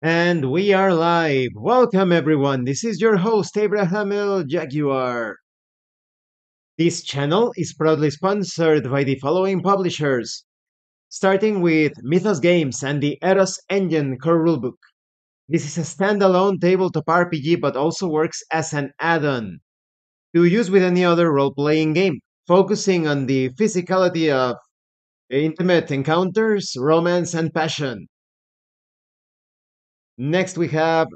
And we are live. Welcome, everyone. This is your host, Abraham El Jaguar. This channel is proudly sponsored by the following publishers, starting with Mythos Games and the Eros Engine core rulebook. This is a standalone tabletop RPG but also works as an add-on to use with any other role-playing game, focusing on the physicality of intimate encounters, romance, and passion. Next, we have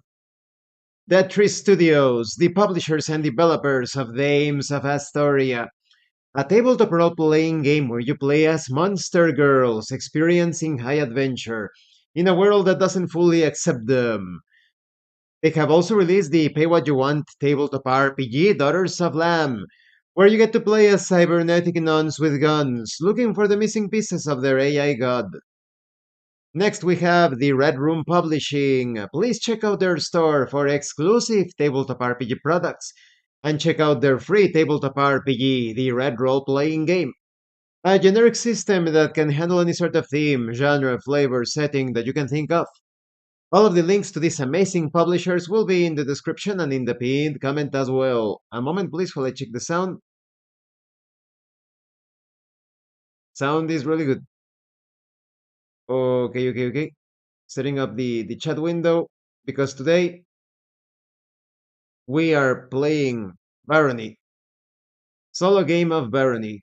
Dead Studios, the publishers and developers of Dames of Asstoria, a tabletop role-playing game where you play as monster girls experiencing high adventure in a world that doesn't fully accept them. They have also released the Pay What You Want tabletop RPG Daughters of Lamb, where you get to play as cybernetic nuns with guns, looking for the missing pieces of their AI god. Next, we have the Red Room Publishing. Please check out their store for exclusive tabletop RPG products and check out their free tabletop RPG, the Red Roleplaying Game, a generic system that can handle any sort of theme, genre, flavor, setting that you can think of. All of the links to these amazing publishers will be in the description and in the pinned comment as well. A moment, please, while I check the sound. Sound is really good. Okay. Setting up the chat window because today we are playing Barony. Solo game of Barony.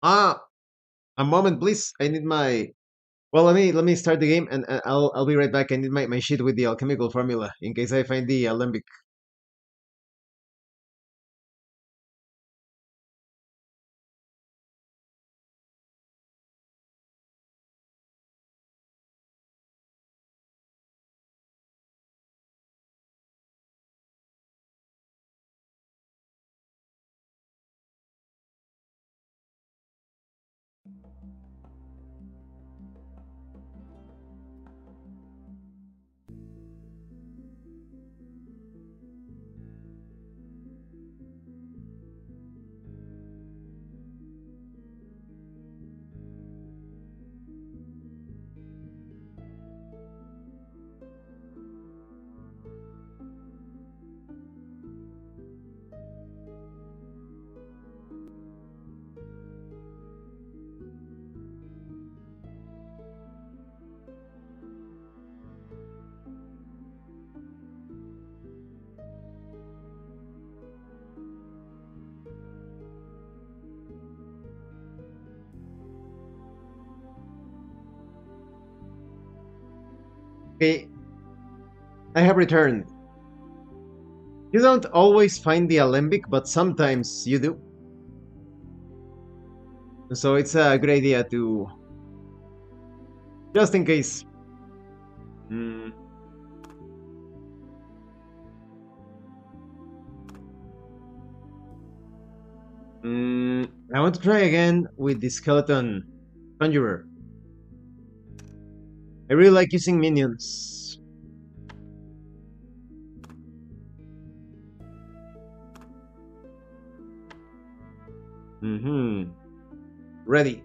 Ah, a moment, please. I need my. Well, let me start the game, and I'll be right back. I need my sheet with the alchemical formula in case I find the alembic. Okay, I have returned. You don't always find the alembic, but sometimes you do. So it's a good idea to, just in case. Mm, I want to try again with the skeleton conjurer. I really like using minions. Mm-hmm. Ready.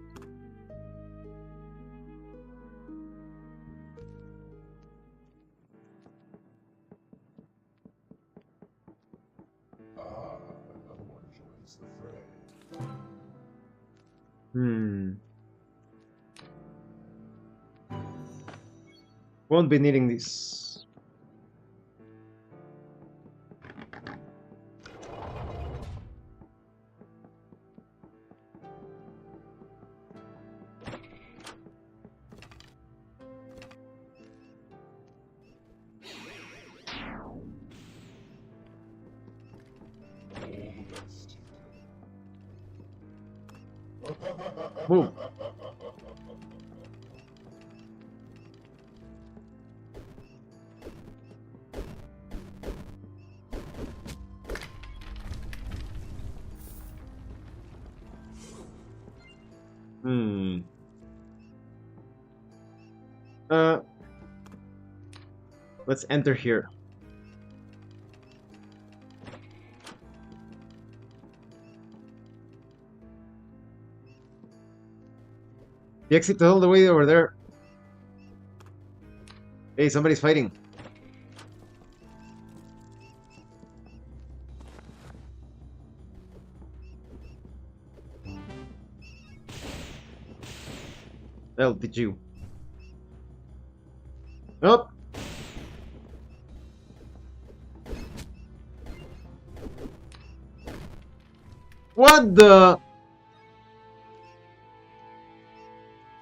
Hmm. Won't be needing this. Move. Hmm. Uh, let's enter here. The exit is all the way over there. Hey, somebody's fighting. That'll teach you. Oh! What the?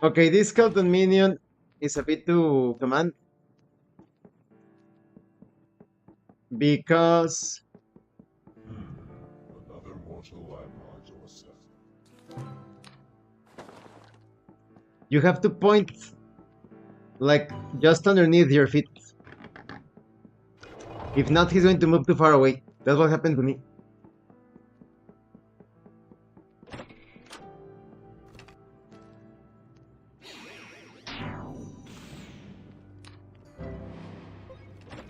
Okay, this skeleton minion is a bit too command. Because Another mortal landmark to assess. you have to point like just underneath your feet. If not, he's going to move too far away. That's what happened to me.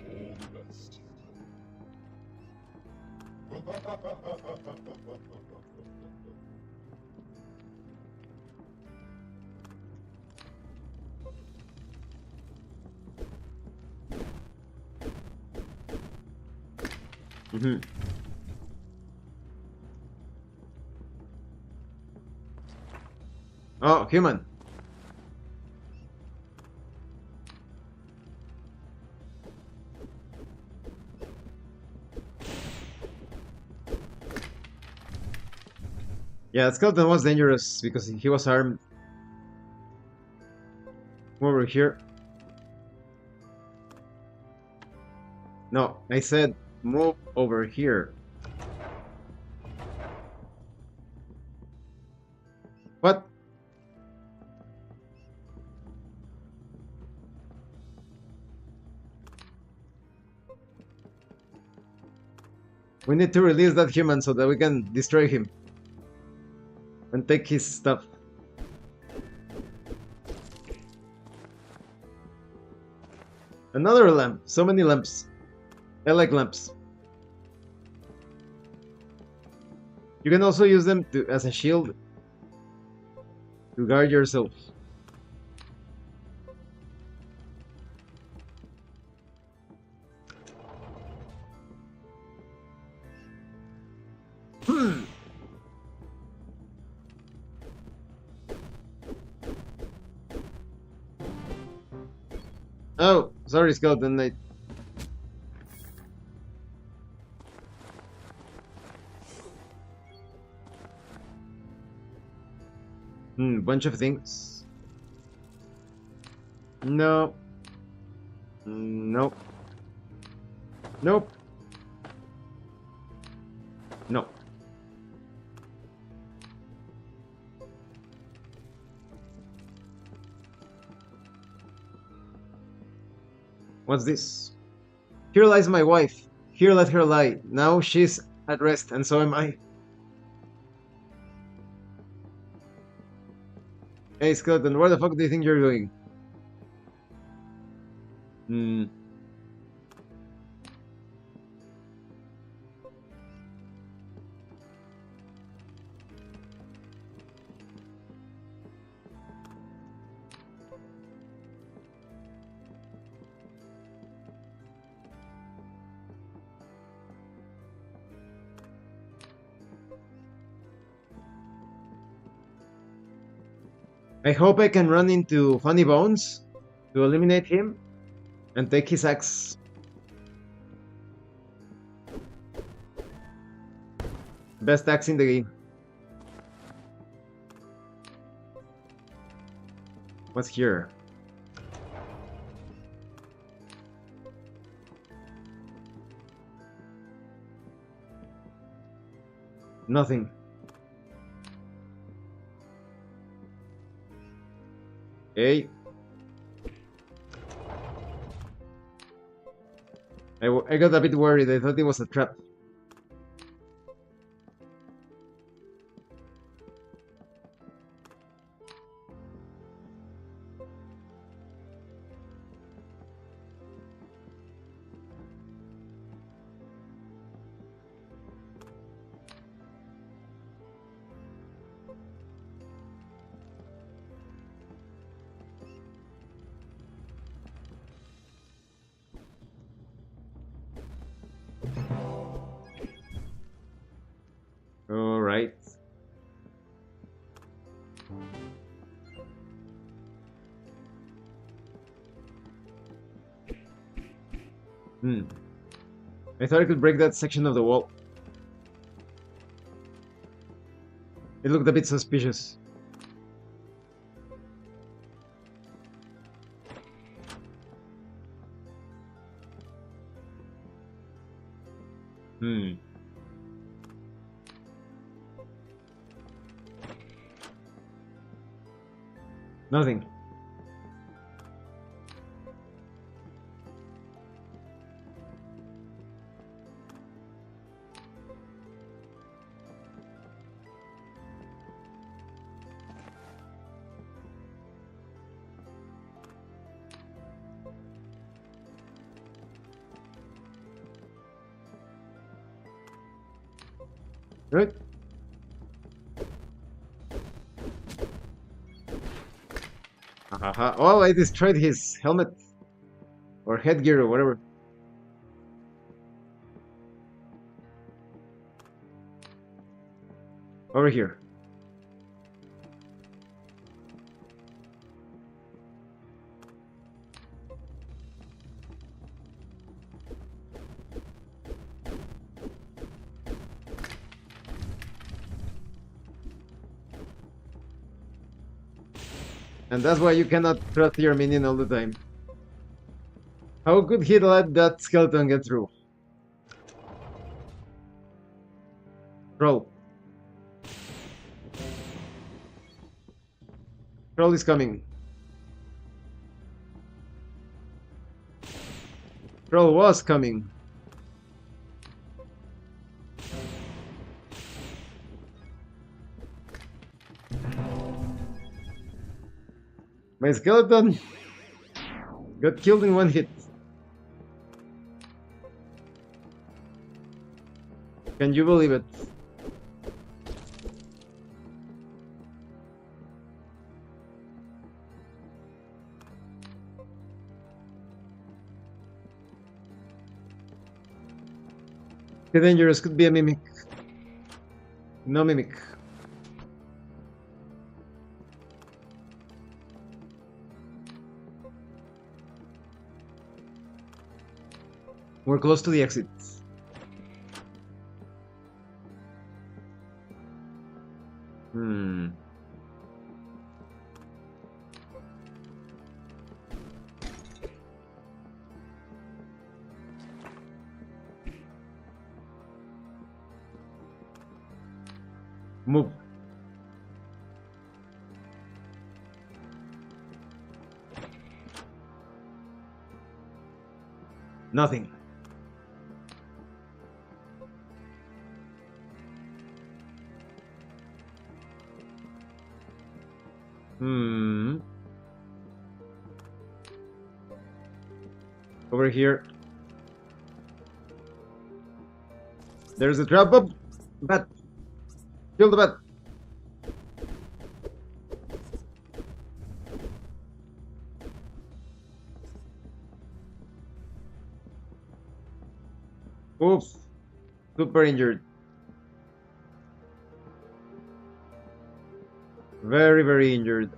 All the best. Mm-hmm. Oh, human. Yeah, skeleton was dangerous because he was armed. Over here. No, I said move over here. What? We need to release that human so that we can destroy him. And take his stuff. Another lamp. So many lamps. I like lamps. You can also use them as a shield to guard yourself. Hmm. Oh, sorry, skeleton knight. Bunch of things. No. Nope. Nope. No. What's this? Here lies my wife. Here let her lie. Now she's at rest, and so am I. Hey, skeleton, where the fuck do you think you're going? Hmm. I hope I can run into Funny Bones to eliminate him and take his axe. Best axe in the game. What's here? Nothing. Hey. I got a bit worried. I thought it was a trap. Hmm. I thought I could break that section of the wall. It looked a bit suspicious. Hmm. Nothing. Good. Oh, I destroyed his helmet. Or headgear or whatever. Over here. And that's why you cannot trust your minion all the time. How could he let that skeleton get through? Troll. Troll is coming. Troll was coming. My skeleton got killed in one hit. Can you believe it? Too dangerous, could be a mimic. No mimic. We're close to the exit. Hmm. Move. Nothing. Hmm. Over here. There's a trap up. Bat. Kill the bat. Oops. Super injured. Very, very injured.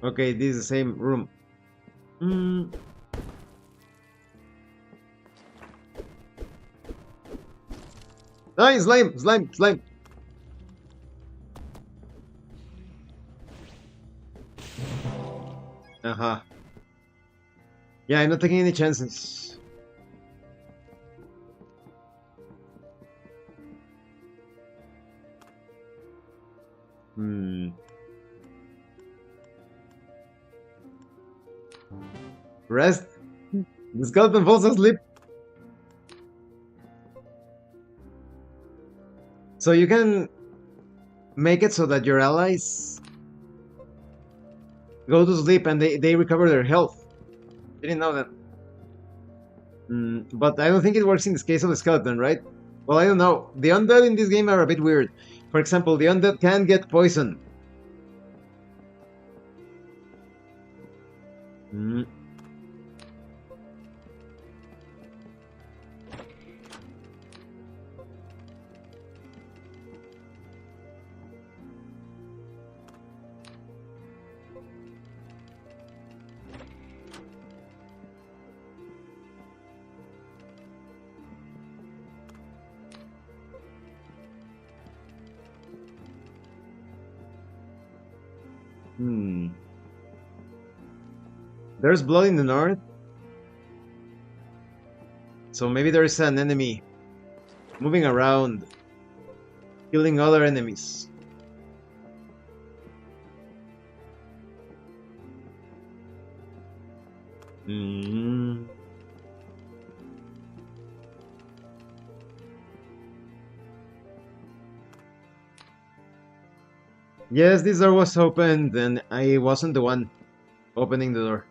Okay, this is the same room. Hmm. Nice, slime, slime, slime. Uh-huh. Yeah, I'm not taking any chances. Hmm. Rest. The skeleton falls asleep. So you can make it so that your allies go to sleep and they recover their health. Didn't know that. But I don't think it works in this case of the skeleton, right? Well, I don't know. The undead in this game are a bit weird. For example, the undead can get poison. Hmm. Hmm. There's blood in the north, so maybe there's an enemy moving around, killing other enemies. Hmm. Yes, this door was opened, and I wasn't the one opening the door.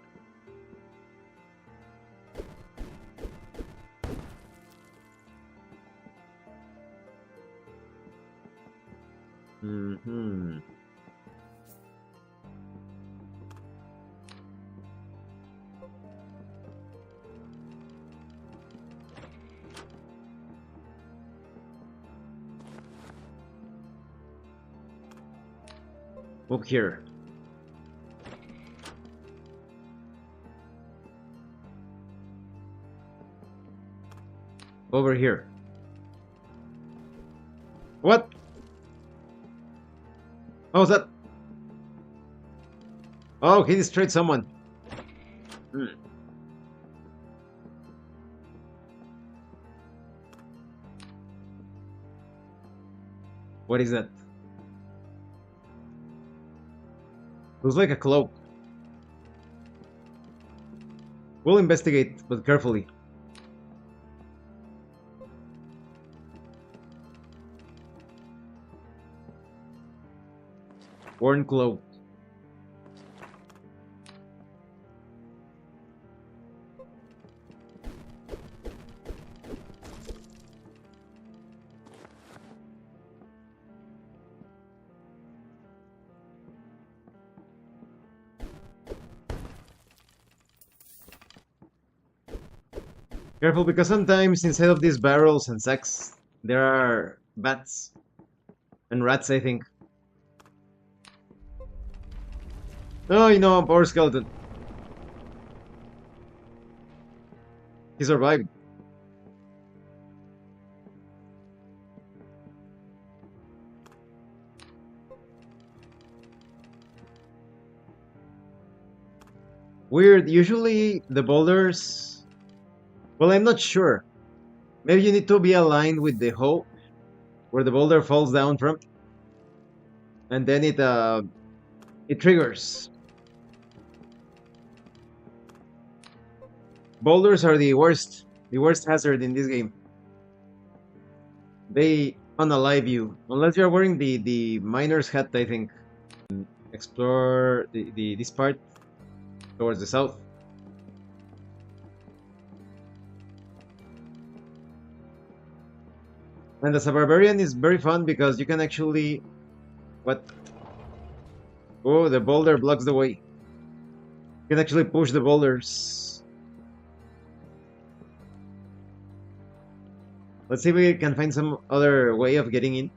Hmm. Up here. Over here. What? Oh, is that? Oh, he destroyed someone. Hmm. What is that? Looks like a cloak. We'll investigate, but carefully. Worn cloak. Careful, because sometimes inside of these barrels and sacks, there are bats and rats, I think. Oh, you know, poor skeleton. He survived. Weird. Usually the boulders. Well, I'm not sure. Maybe you need to be aligned with the hole where the boulder falls down from, and then it triggers. Boulders are the worst hazard in this game. They unalive you unless you're wearing the miner's hat, I think. Explore the this part towards the south. And as a barbarian is very fun because you can actually what? Oh, the boulder blocks the way. You can actually push the boulders. Let's see if we can find some other way of getting in.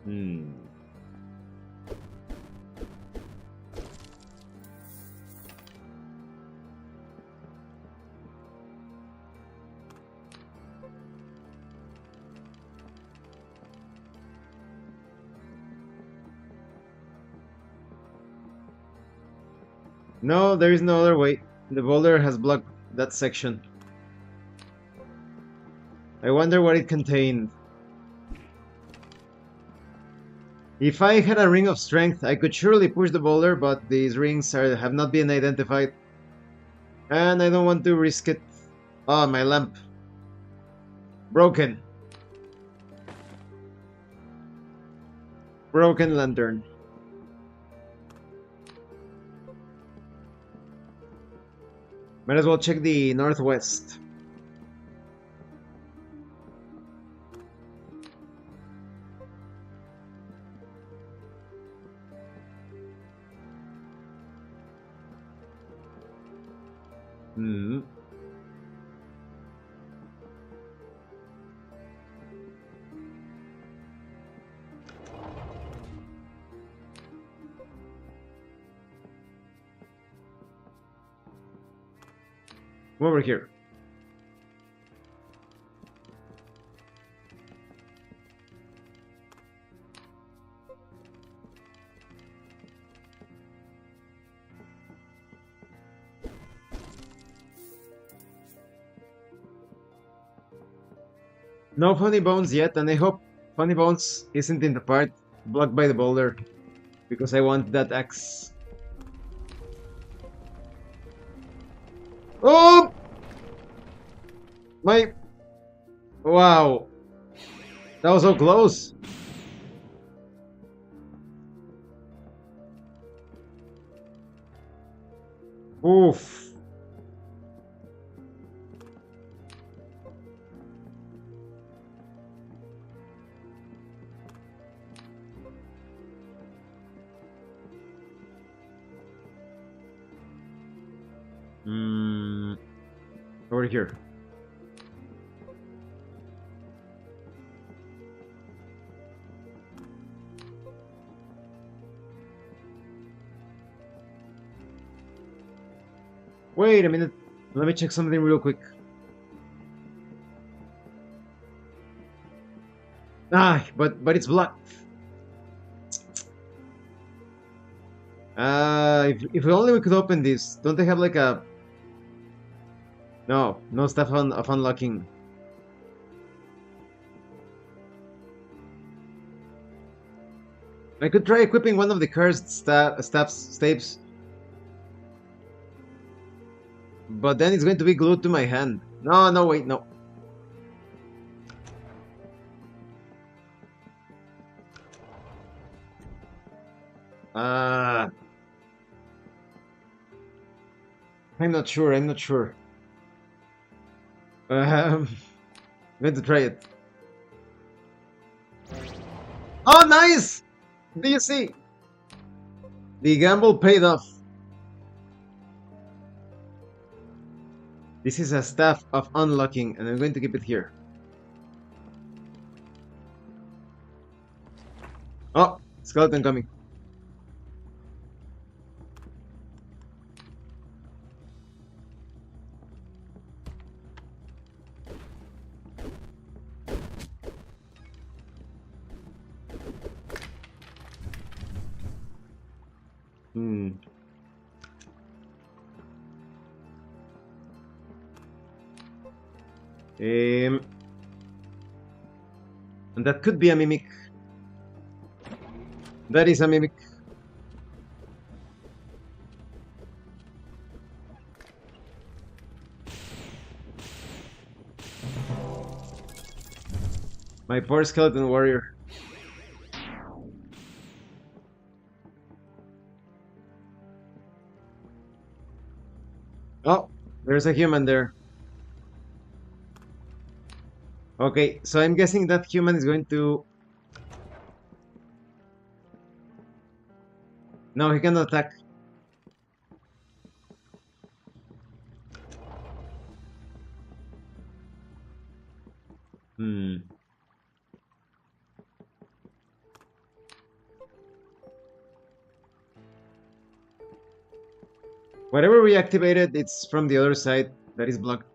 Hmm. No, there is no other way. The boulder has blocked that section. I wonder what it contained. If I had a ring of strength, I could surely push the boulder, but these rings have not been identified. And I don't want to risk it. Oh, my lamp. Broken. Broken lantern. Might as well check the northwest. Hmm. Come over here. No funny bones yet, and I hope funny bones isn't in the part blocked by the boulder, because I want that axe. Oh! My... Wow. That was so close. Oof. Over here. Wait a minute. Let me check something real quick. Ah, but it's blocked. If only we could open this. Don't they have like a... No, no stuff of unlocking. I could try equipping one of the cursed staves. But then it's going to be glued to my hand. No, no, wait, no. I'm not sure, I'm not sure. I'm going to try it. Oh, nice! Do you see? The gamble paid off. This is a staff of unlocking, and I'm going to keep it here. Oh, skeleton coming. And that could be a mimic. That is a mimic. My poor skeleton warrior. Oh, there's a human there. Okay, so I'm guessing that human is going to... No, he cannot attack. Whatever we activated, it's from the other side that is blocked.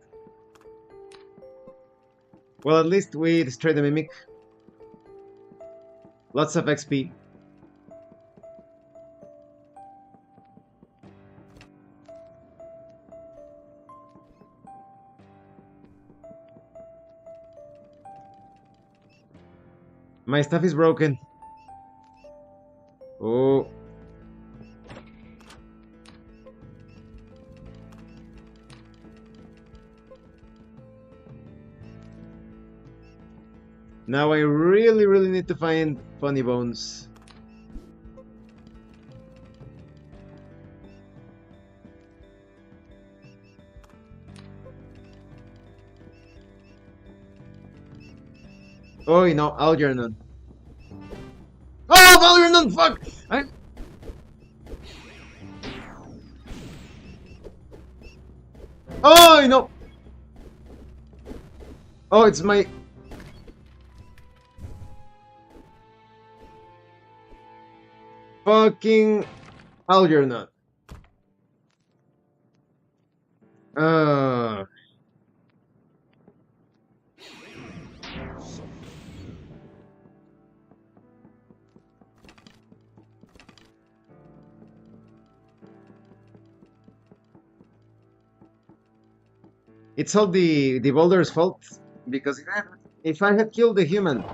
Well, at least we destroyed the mimic. Lots of XP. My stuff is broken. Oh. Now I really need to find funny bones. Oh, no, Algernon. Oh, Algernon, fuck! Oh, no! Oh, it's my... fucking Algernon. It's all the boulder's fault. Because if I had killed the human,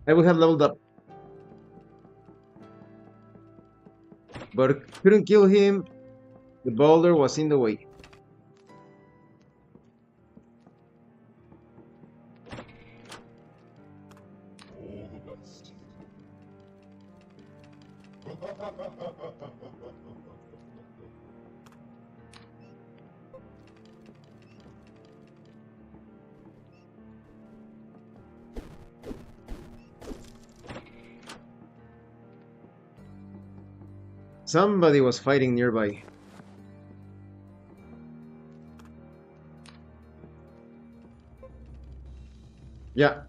I would have leveled up. But couldn't kill him. The boulder was in the way. All the best. Somebody was fighting nearby. Yeah.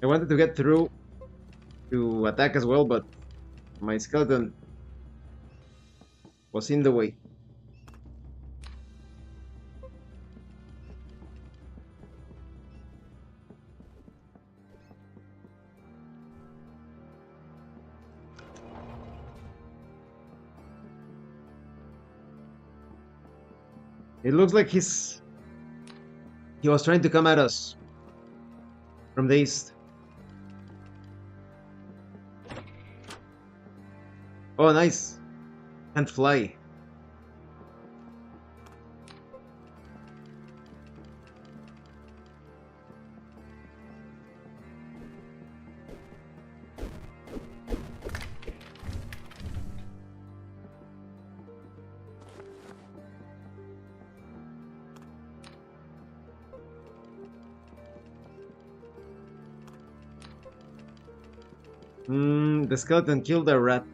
I wanted to get through to attack as well, but my skeleton was in the way. It looks like he was trying to come at us from the east. Oh, nice. Can't fly. The skeleton killed a rat.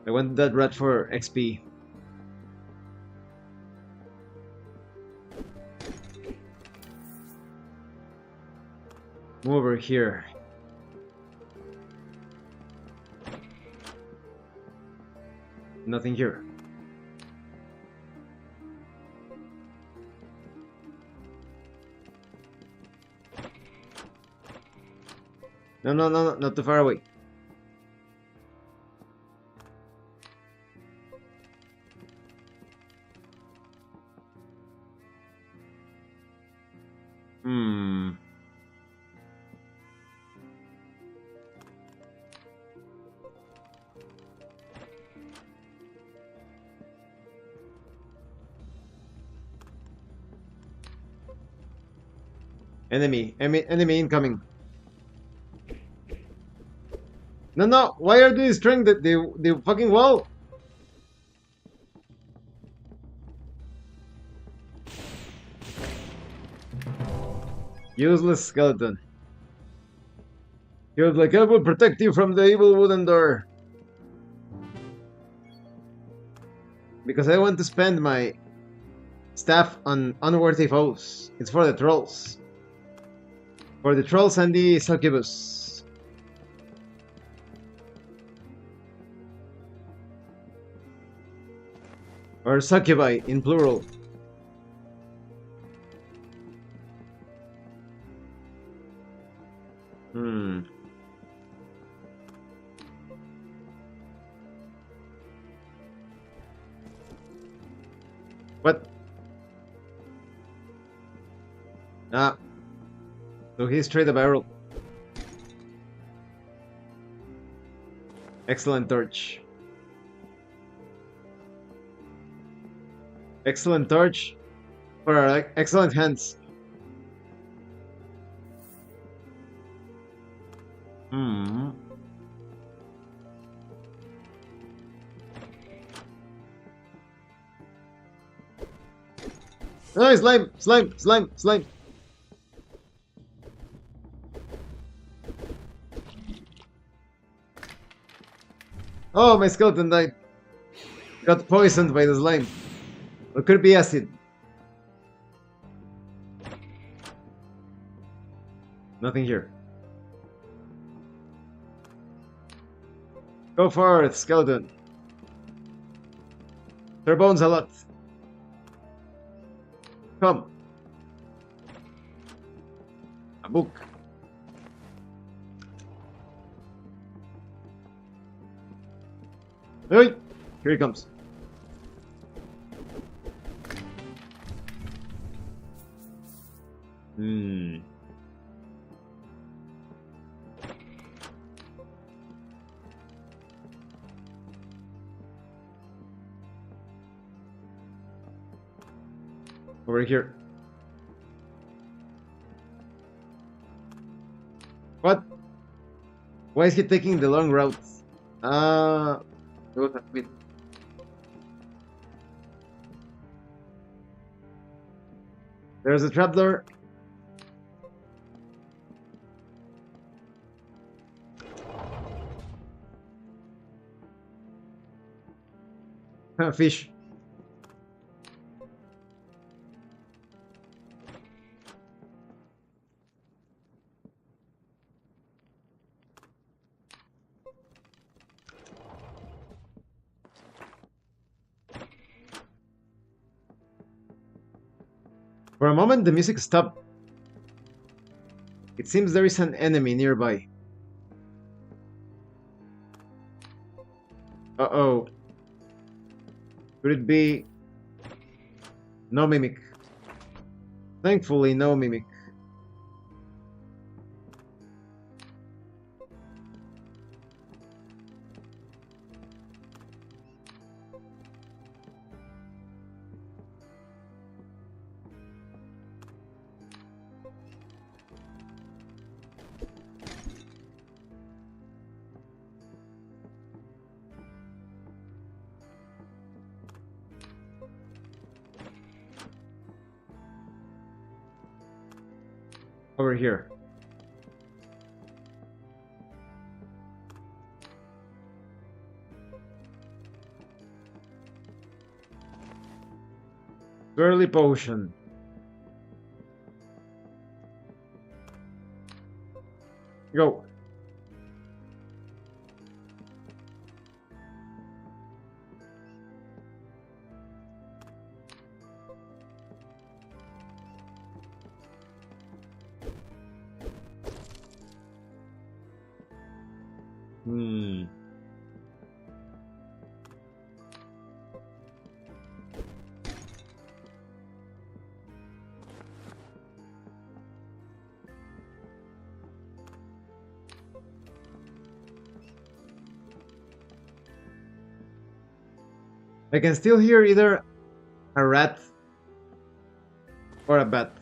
I want that rat for XP. Move over here. Nothing here. No, no, no, not too far away. Hmm. Enemy incoming. No, no, why are they destroying the fucking wall? Useless skeleton. He was like, I will protect you from the evil wooden door. Because I want to spend my staff on unworthy foes. It's for the trolls. For the trolls and the succubus. Or succubi in plural. Hmm. What? Ah. So he's straight a barrel. Excellent torch. Excellent torch for our excellent hands. Hmm. Oh, slime! Slime! Slime! Slime! Oh, my skeleton died. Got poisoned by the slime. Or could it be acid? Nothing here. Go forth, skeleton. Their bones a lot. Come. A book. Hey! Here he comes. Hmm. Over here. What? Why is he taking the long route? It was a bit. There's a trapdoor. Fish. For a moment, the music stopped. It seems there is an enemy nearby. Uh-oh. Could it be... No mimic. Thankfully, no mimic. Over here. Swirly potion. Go. Hmm. I can still hear either a rat or a bat.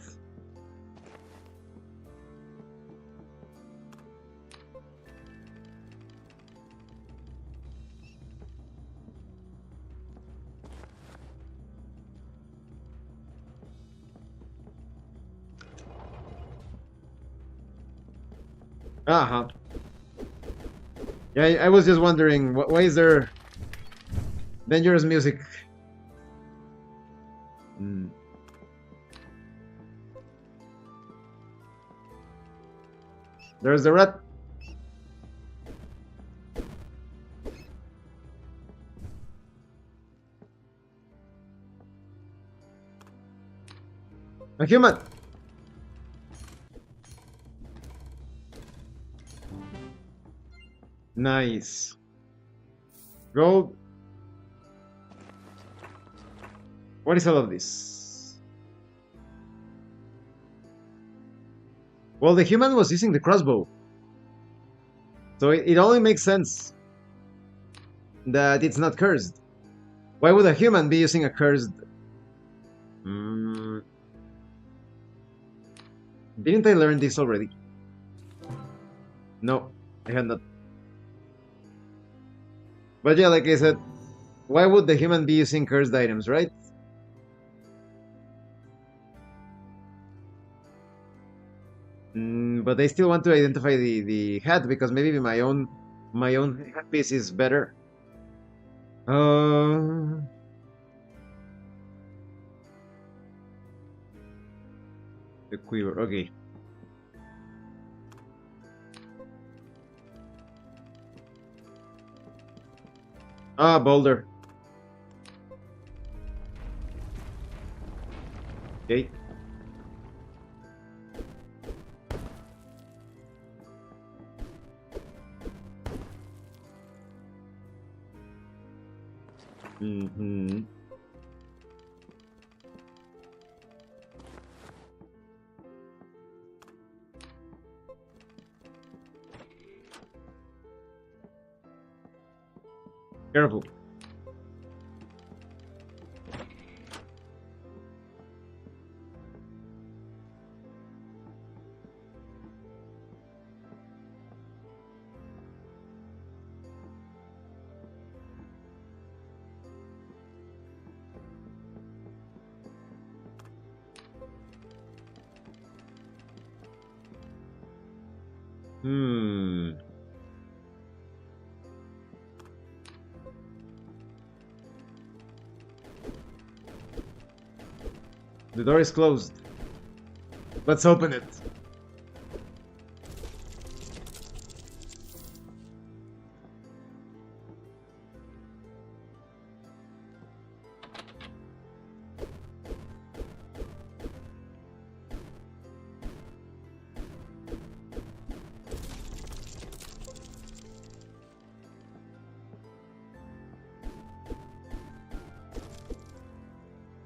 Uh-huh. Yeah, I was just wondering, why is there dangerous music? Hmm. There's the rat. A human. Nice. Gold. What is all of this? Well, the human was using the crossbow. So it only makes sense that it's not cursed. Why would a human be using a cursed... Mm, didn't I learn this already? No, I had not. But yeah, like I said, why would the human be using cursed items, right? But I still want to identify the hat because maybe my own hat piece is better. Uh, the quiver. Okay. Ah, boulder. Okay. Mm-hmm. Careful. Hmm. The door is closed. Let's open it.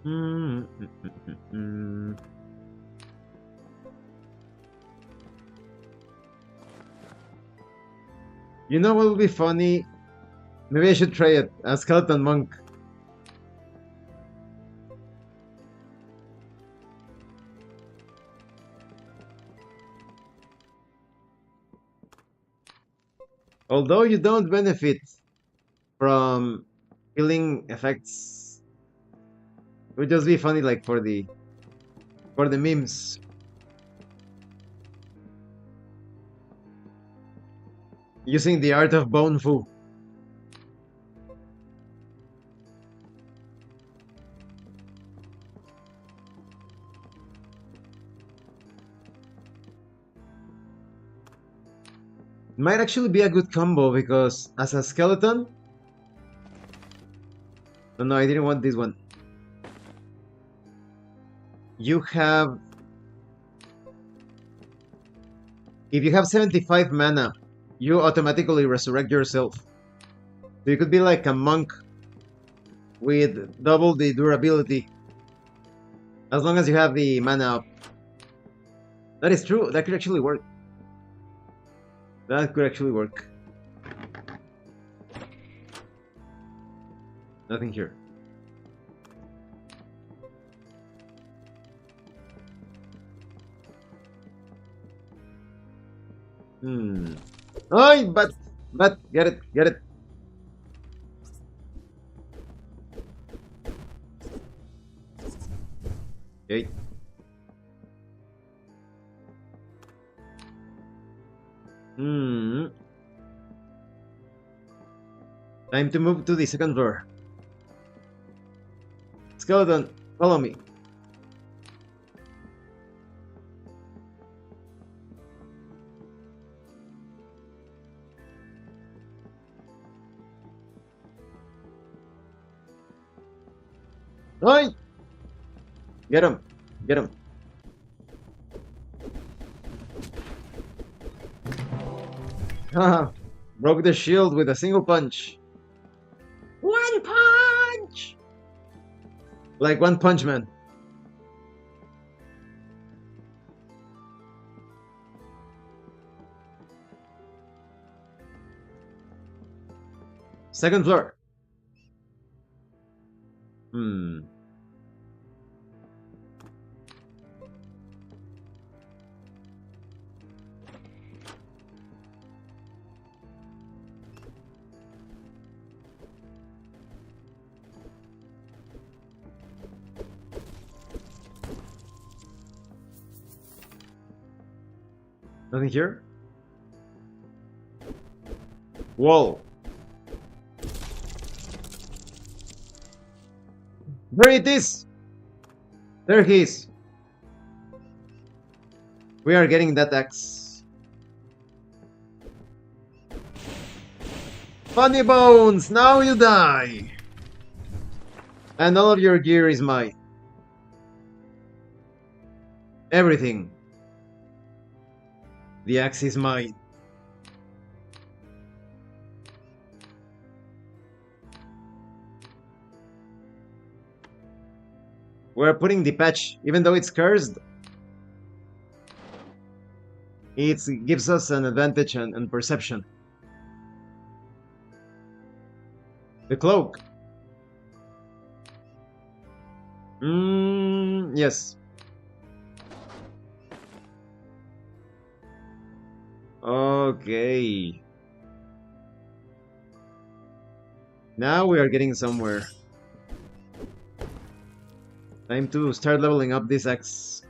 Hmm. You know what would be funny? Maybe I should try it. A skeleton monk. Although you don't benefit from healing effects, it would just be funny, like for the memes. Using the art of bone fu. Might actually be a good combo because as a skeleton. Oh, no, I didn't want this one. You have. If you have 75 mana, you automatically resurrect yourself. So you could be like a monk with double the durability. As long as you have the mana up. That is true. That could actually work. That could actually work. Nothing here. Hmm. Oh, but get it, get it. Okay. Hmm. Time to move to the second floor. Skeleton, follow me. Oi! Get him! Get him! Haha! Broke the shield with a single punch. One punch! Like One Punch Man. Second floor. Hmm. Nothing here? Wall. There it is! There he is. We are getting that axe. Funny bones, now you die! And all of your gear is mine. Everything. The axe is mine. We're putting the patch, even though it's cursed, it gives us an advantage on perception. The cloak. Yes. Okay. Now we are getting somewhere. Time to start leveling up this axe.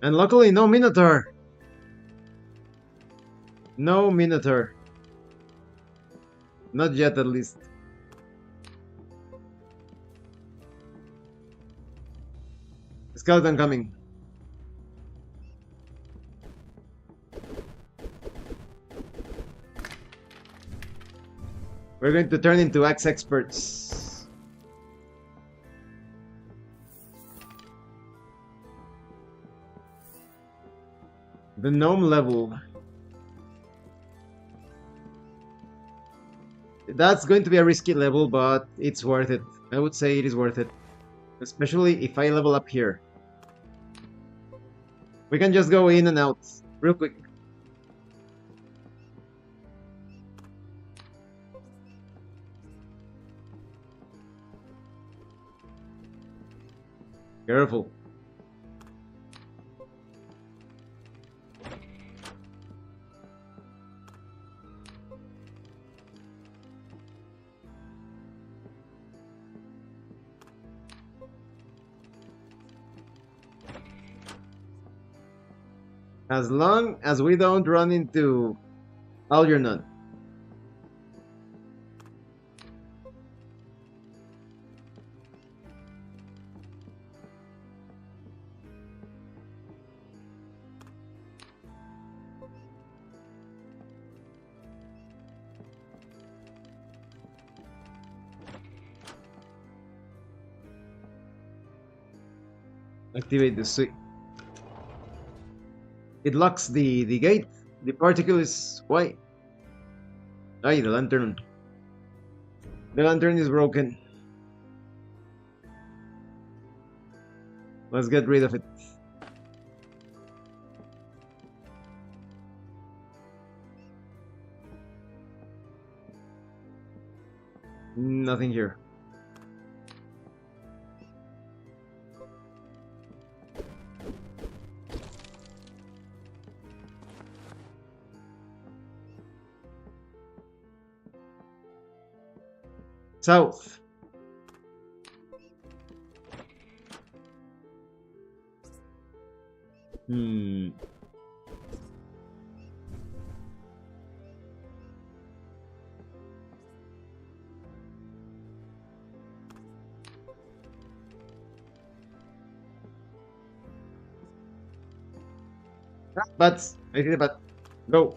And luckily, no Minotaur! No Minotaur. Not yet, at least. Skeleton coming. We're going to turn into axe experts. The gnome level. That's going to be a risky level, but it's worth it. I would say it is worth it. Especially if I level up here. We can just go in and out real quick. Careful. As long as we don't run into Algernon. Activate the switch. It locks the gate. The particle is why? Ay, the lantern. The lantern is broken. Let's get rid of it. Nothing here. South. Bats. I see the bat. Go.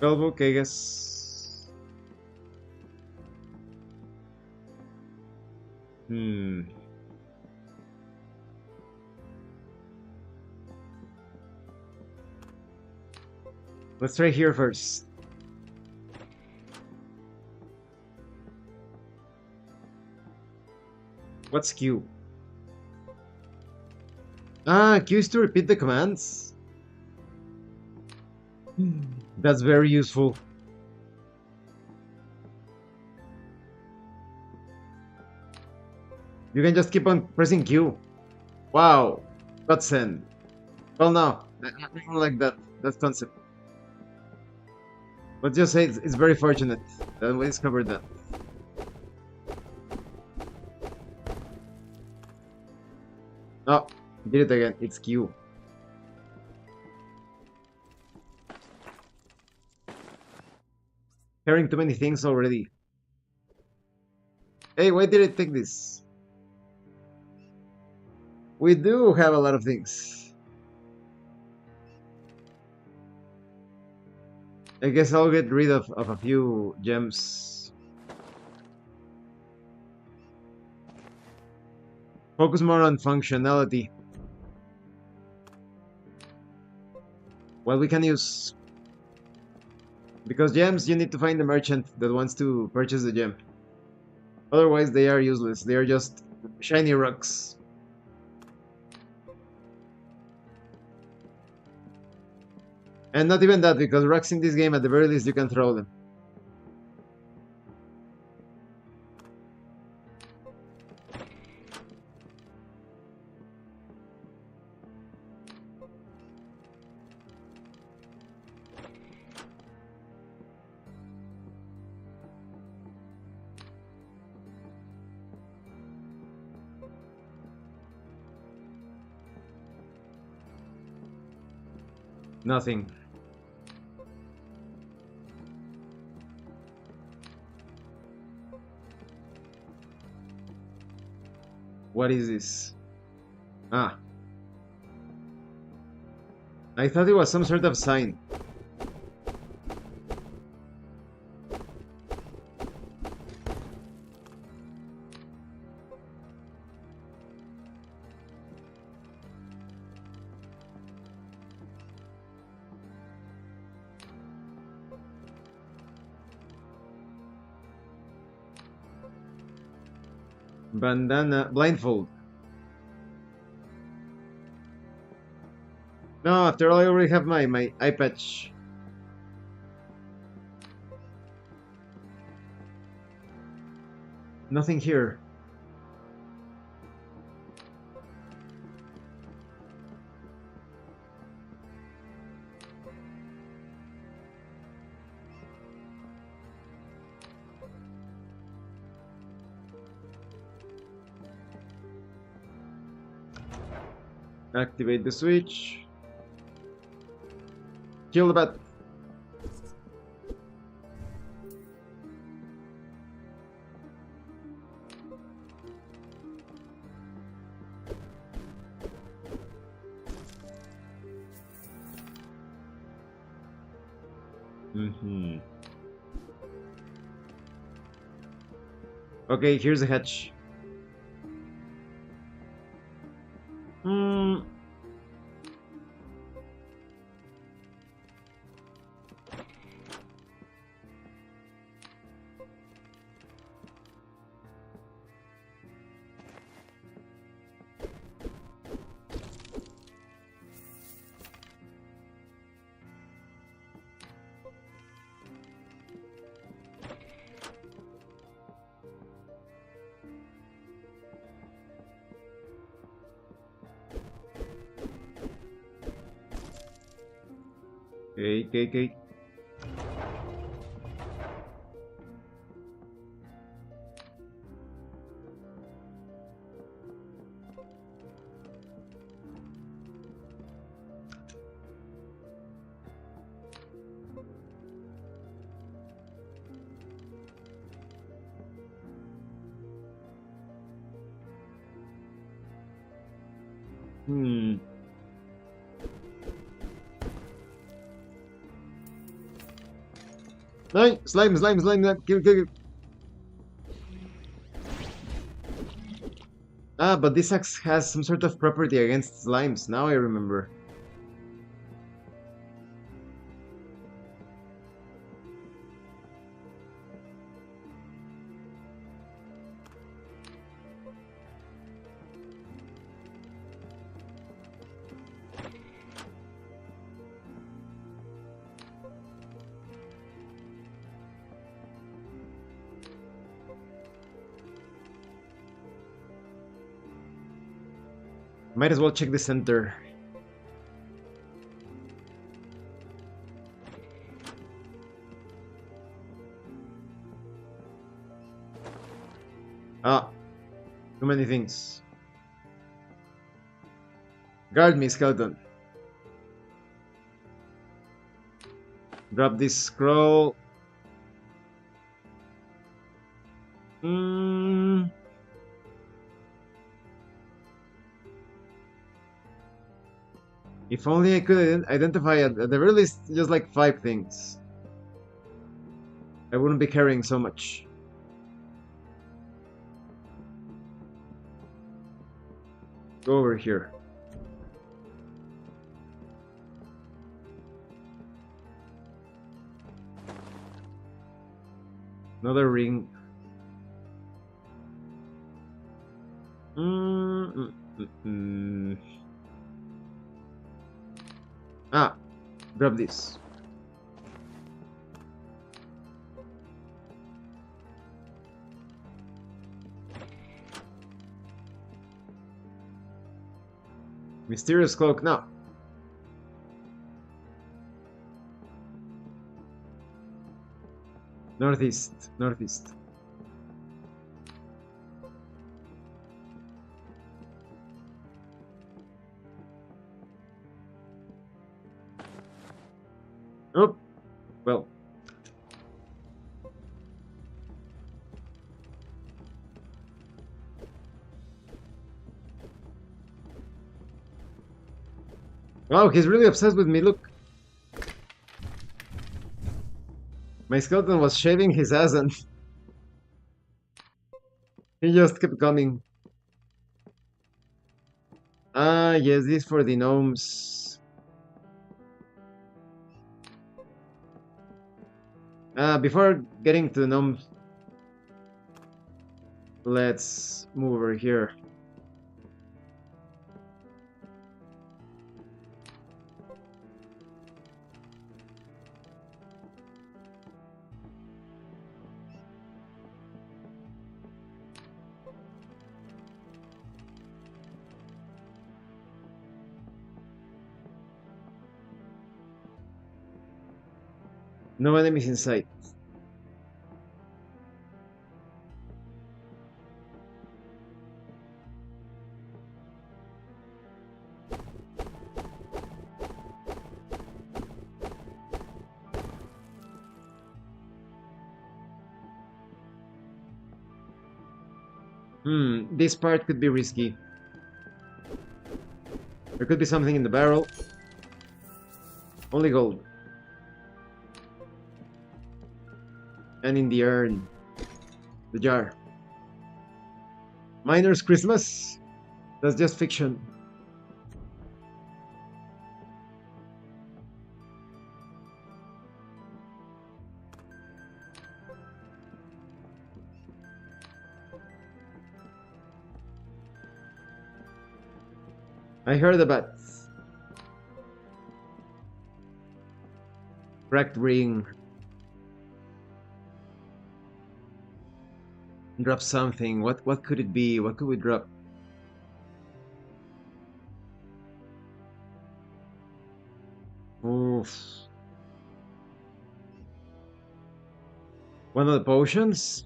Spellbook, I guess. Let's try here first. What's Q? Ah, Q is to repeat the commands. That's very useful. You can just keep on pressing Q. Wow. Godsend. Well, no. I don't like that concept. But just say it's very fortunate that we discovered that. Oh, did it again. It's Q. Hearing too many things already. Hey, why did I take this? We do have a lot of things. I guess I'll get rid of a few gems. Focus more on functionality. What we can use. Because gems, you need to find the merchant that wants to purchase the gem. Otherwise, they are useless. They are just shiny rocks. And not even that, because rocks in this game, at the very least, you can throw them. Nothing. What is this? Ah. I thought it was some sort of sign. Bandana. Blindfold. No, after all, I already have my eye patch. Nothing here. Activate the switch. Kill the bat. Okay, here's a hatch. Hmm. Okay. Hmm. No, slime, kill. Ah, but this axe has some sort of property against slimes. Now I remember. Might as well check the center. Ah, too many things. Guard me, skeleton. Grab this scroll. If only I could identify at the very least just like 5 things. I wouldn't be carrying so much. Go over here. Another ring. Ah, grab this. Mysterious cloak now. Northeast, northeast. Oh, well. Wow, he's really obsessed with me, look. My skeleton was shaving his ass and he just kept coming. Ah, yes, this for the gnomes. Before getting to the gnomes, let's move over here. No enemies in sight. This part could be risky. There could be something in the barrel. Only gold. And in the urn. The jar. Miner's Christmas? That's just fiction. I heard about cracked ring. Drop something. What could it be? What could we drop? Oof. One of the potions?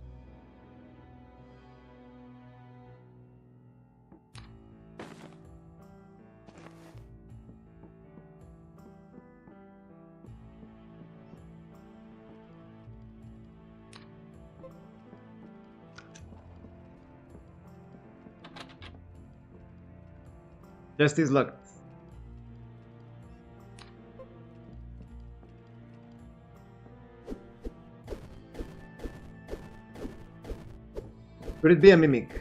Just is luck. Could it be a mimic?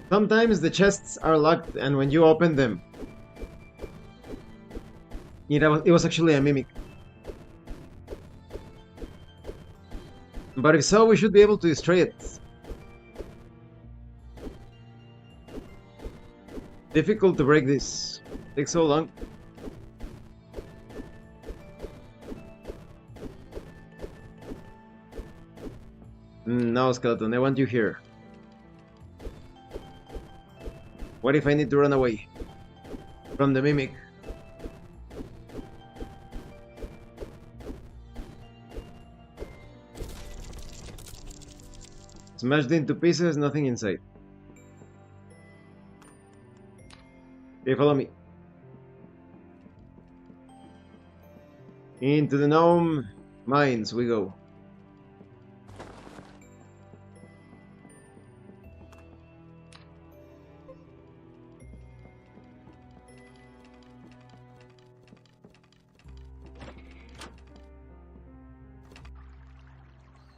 Sometimes the chests are locked and when you open them, it was actually a mimic. But if so, we should be able to destroy it. Difficult to break this. Takes so long. No, skeleton, I want you here. What if I need to run away from the mimic? Smashed into pieces, nothing inside. Okay, follow me. Into the gnome mines we go.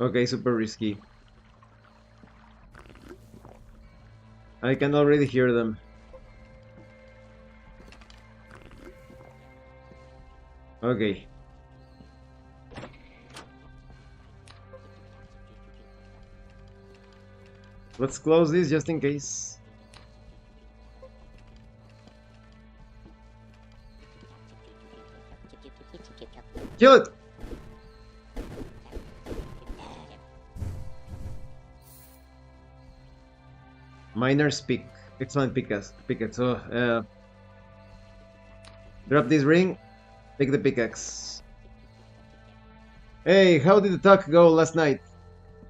Okay, super risky. I can already hear them. Okay. Let's close this just in case. Kill it! Miner's pick. Excellent pickaxe. So, drop this ring. Take the pickaxe. Hey, how did the talk go last night?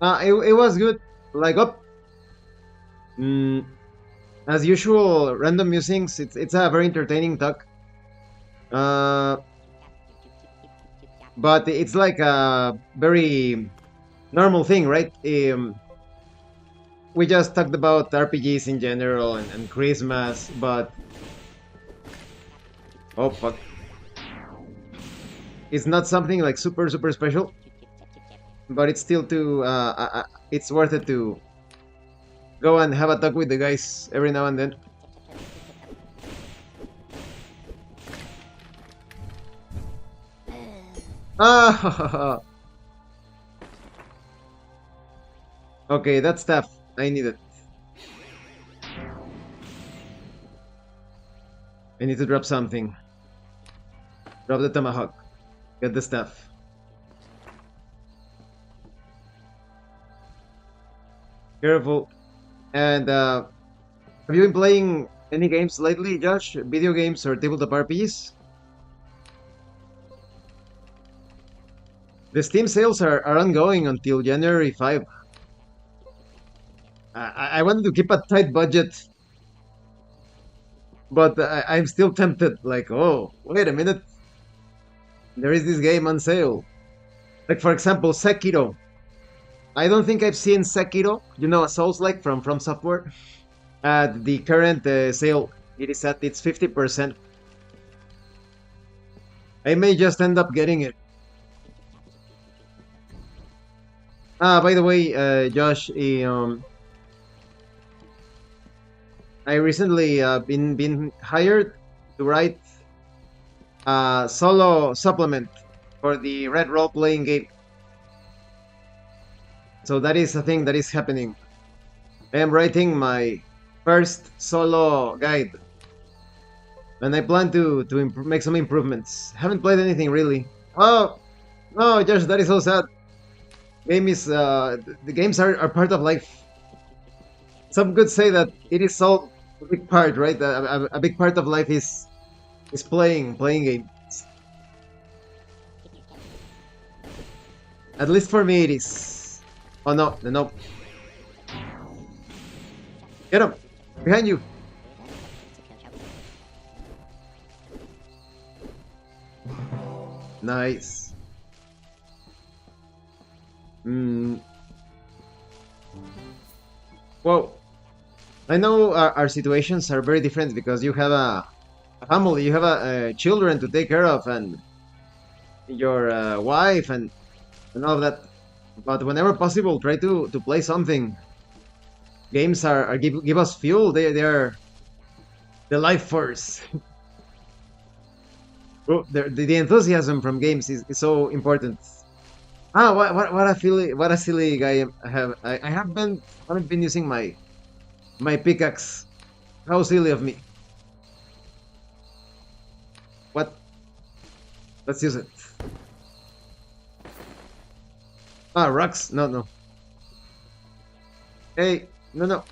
It was good. Like, up. As usual, random musings. It's a very entertaining talk. But it's like a very normal thing, right? We just talked about RPGs in general and Christmas, but oh fuck, it's not something like super special, but it's still too. It's worth it to go and have a talk with the guys every now and then. Ah, okay, that's tough. I need it. I need to drop something. Drop the tomahawk. Get the staff. Careful. And have you been playing any games lately, Josh? Video games or tabletop RPGs? The Steam sales are ongoing until January 5. I wanted to keep a tight budget, but I'm still tempted. Like, oh, wait a minute. There is this game on sale. Like, for example, Sekiro. I don't think I've seen Sekiro, you know, a Souls-like from Software. At the current sale, it is at its 50%. I may just end up getting it. By the way, Josh, I recently been hired to write a solo supplement for the Red Roleplaying Game. So that is a thing that is happening. I am writing my first solo guide, and I plan to make some improvements. Haven't played anything really. Oh no, Josh, that is so sad. Game is the games are part of life. Some could say that it is all a big part, right? A big part of life is playing games. At least for me, it is. Oh no, no! Get him! Behind you! Nice. Well, I know our situations are very different because you have a family, you have children to take care of, and your wife, and all of that. But whenever possible, try to play something. Games are give us fuel. They are the life force. Well, the enthusiasm from games is so important. Ah, what a silly guy I have. I haven't been using my pickaxe. How silly of me. What? Let's use it. Ah, rocks. No. Hey, no.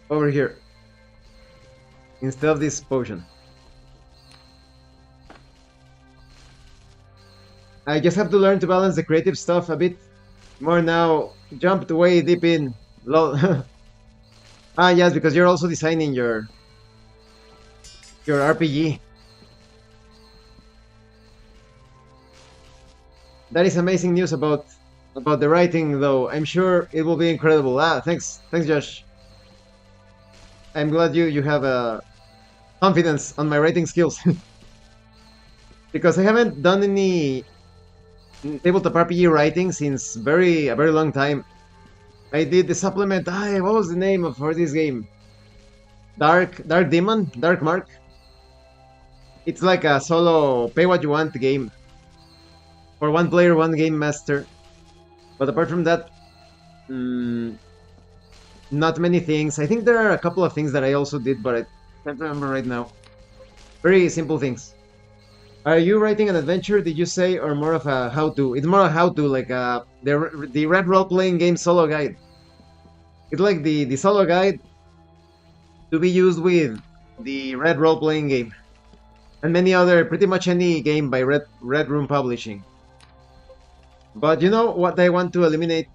Over here. Instead of this potion. I just have to learn to balance the creative stuff a bit more now. Jumped way deep in. Lol. Ah, yes, because you're also designing your RPG. That is amazing news about the writing, though. I'm sure it will be incredible. Ah, thanks, Josh. I'm glad you have confidence on my writing skills because I haven't done any tabletop RPG writing since a very long time. I did the supplement. What was the name for this game? Dark Demon, Dark Mark. It's like a solo pay what you want game for one player, one game master. But apart from that, mm, not many things. I think there are a couple of things that I also did, but I can't remember right now. Very simple things. Are you writing an adventure, did you say, or more of a how-to? It's more a how-to, like the Red Roleplaying Game solo guide. It's like the solo guide to be used with the Red Roleplaying Game. And many other, pretty much any game by Red Room Publishing. But you know what I want to eliminate?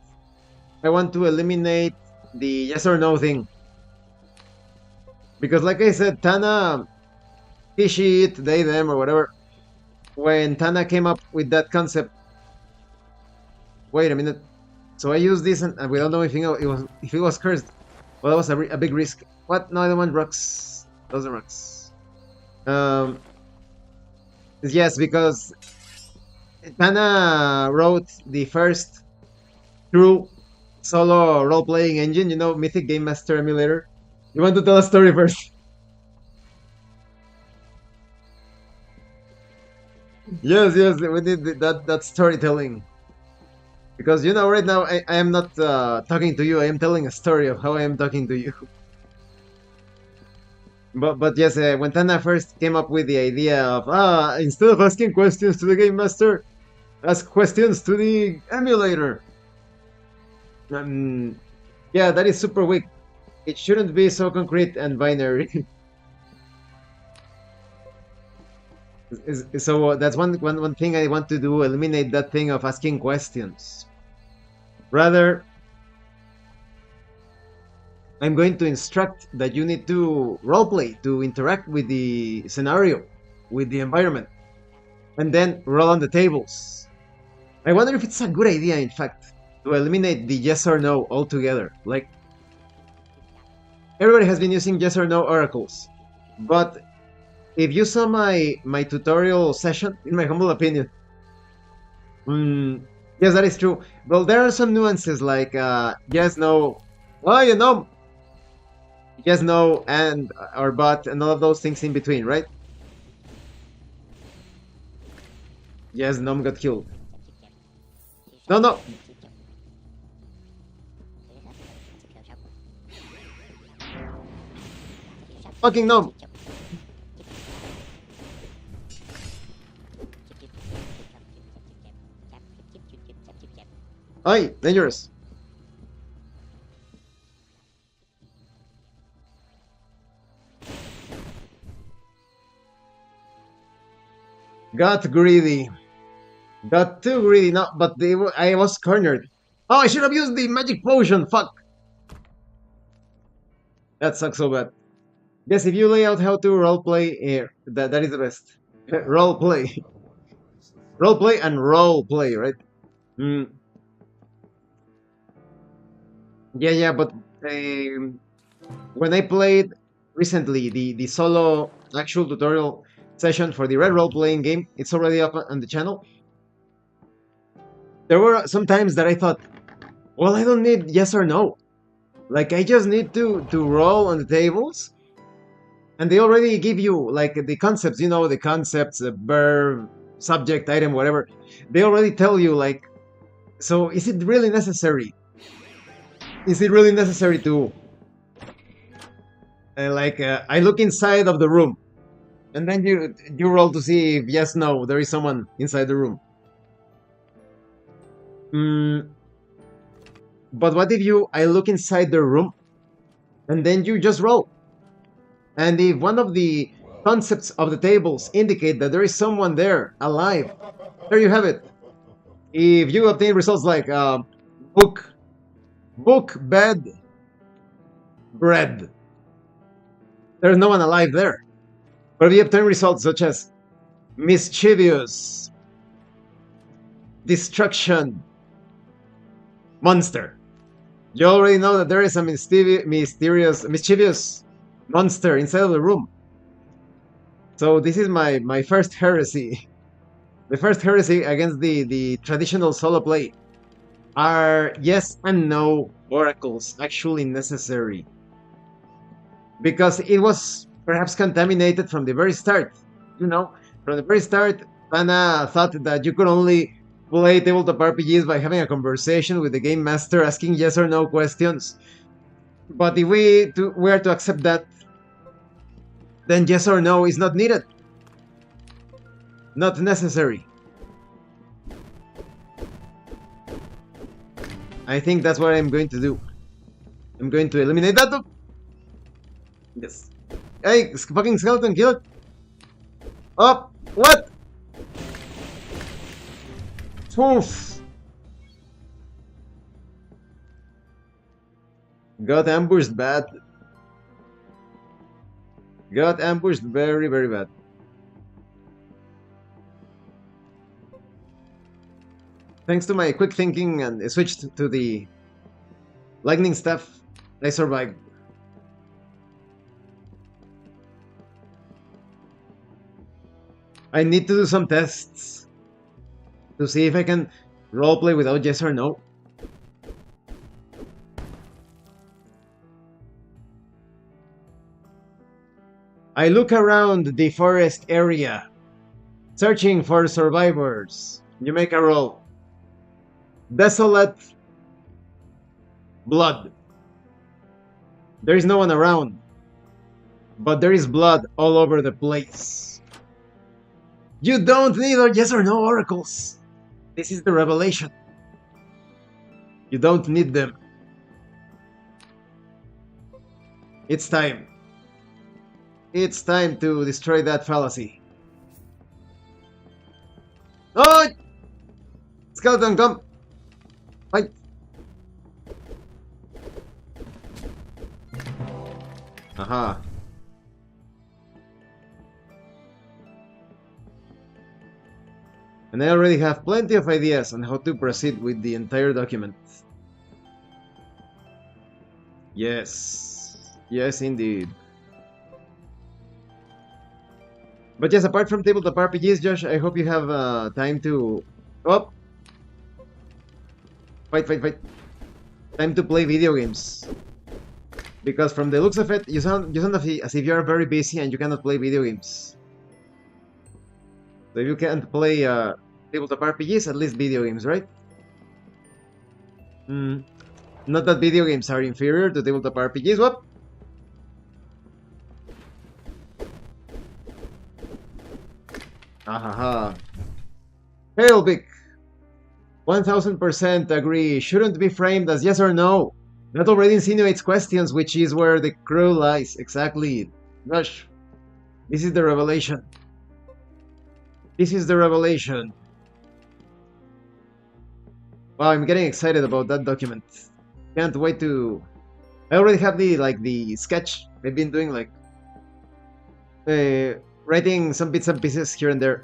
I want to eliminate the yes or no thing. Because like I said, Tana, he, she, it, they, them, or whatever. When Tana came up with that concept, wait a minute. So I used this and we don't know if it was cursed. Well, that was a big risk. What? No, I don't want rocks. Those are rocks. Yes, because Tana wrote the first true solo role-playing engine, Mythic Game Master Emulator. You want to tell a story first? Yes, we need that storytelling. Because, right now I am not talking to you, I am telling a story of how I am talking to you. But yes, when Tana first came up with the idea of, instead of asking questions to the Game Master, ask questions to the emulator. Yeah, that is super weak. It shouldn't be so concrete and binary. So that's one thing I want to do, eliminate that thing of asking questions. Rather, I'm going to instruct that you need to roleplay, to interact with the scenario, with the environment, and then roll on the tables. I wonder if it's a good idea, in fact, to eliminate the yes or no altogether. Like, everybody has been using yes or no oracles, but if you saw my tutorial session, in my humble opinion, yes, that is true. Well, there are some nuances like yes, no, well, yes, no, and or but, and all of those things in between, right? Yes, Nom got killed. No, no. Fucking Nom. Aye, dangerous. Got greedy. Got too greedy. No, but I was cornered. Oh, I should have used the magic potion. Fuck. That sucks so bad. Yes, if you lay out how to roleplay, that is the best. Roleplay. Roleplay and roleplay, right? Yeah, but when I played recently the solo actual tutorial session for the Red Roleplaying Game, it's already up on the channel. There were some times that I thought, well, I don't need yes or no. Like, I just need to roll on the tables, and they already give you, like, the concepts, the concepts, the verb, subject, item, whatever. They already tell you, like, so is it really necessary? Is it really necessary to, I look inside of the room, and then you roll to see if yes, no, there is someone inside the room. But what if I look inside the room, and then you just roll? And if one of the concepts of the tables indicate that there is someone there, alive, there you have it. If you obtain results like book, bed, bread, there's no one alive there. But if you obtain results such as mischievous, destruction, monster, you already know that there is a mischievous monster inside of the room. So this is my first heresy. The first heresy against the traditional solo play. Are yes and no oracles actually necessary? Because it was perhaps contaminated from the very start. You know, from the very start, Anna thought that you could only play tabletop RPGs by having a conversation with the game master, asking yes or no questions. But if we were to accept that, then yes or no is not needed, not necessary. I think that's what I'm going to do. I'm going to eliminate that. Yes. Hey, fucking skeleton, kill it! Oh, what? Oof. Got ambushed bad. Got ambushed very, very bad. Thanks to my quick thinking and switched to the lightning staff, I survived. I need to do some tests to see if I can roleplay without yes or no. I look around the forest area, searching for survivors. You make a roll. Desolate blood. There is no one around, but there is blood all over the place. You don't need yes or no oracles. This is the revelation. You don't need them. It's time. It's time to destroy that fallacy. Oh! Skeleton, come! Fight! Aha. And I already have plenty of ideas on how to proceed with the entire document. Yes. Yes, indeed. But yes, apart from tabletop RPGs, Josh, I hope you have time to... Oh! Fight, fight, fight. Time to play video games. Because from the looks of it, you sound as if you're very busy and you cannot play video games. So if you can't play tabletop RPGs, at least video games, right? Not that video games are inferior to tabletop RPGs, what? Ahaha. Hailbeak. 1000% agree. Shouldn't be framed as yes or no. That already insinuates questions, which is where the crew lies. Exactly. Gosh. This is the revelation. This is the revelation. Wow, I'm getting excited about that document. Can't wait to... I already have the sketch. I've been doing writing some bits and pieces here and there.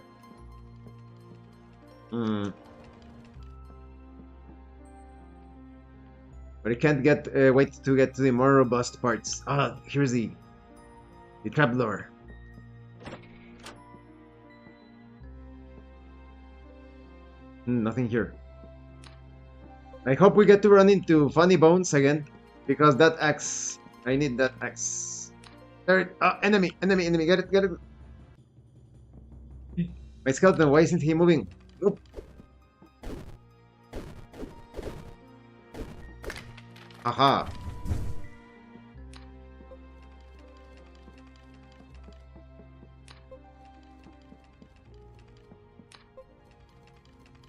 But I can't wait to get to the more robust parts. Ah, here's the trapdoor. Nothing here. I hope we get to run into funny bones again, because that axe, I need that axe. There, enemy, get it. My skeleton, why isn't he moving? Oop. Aha.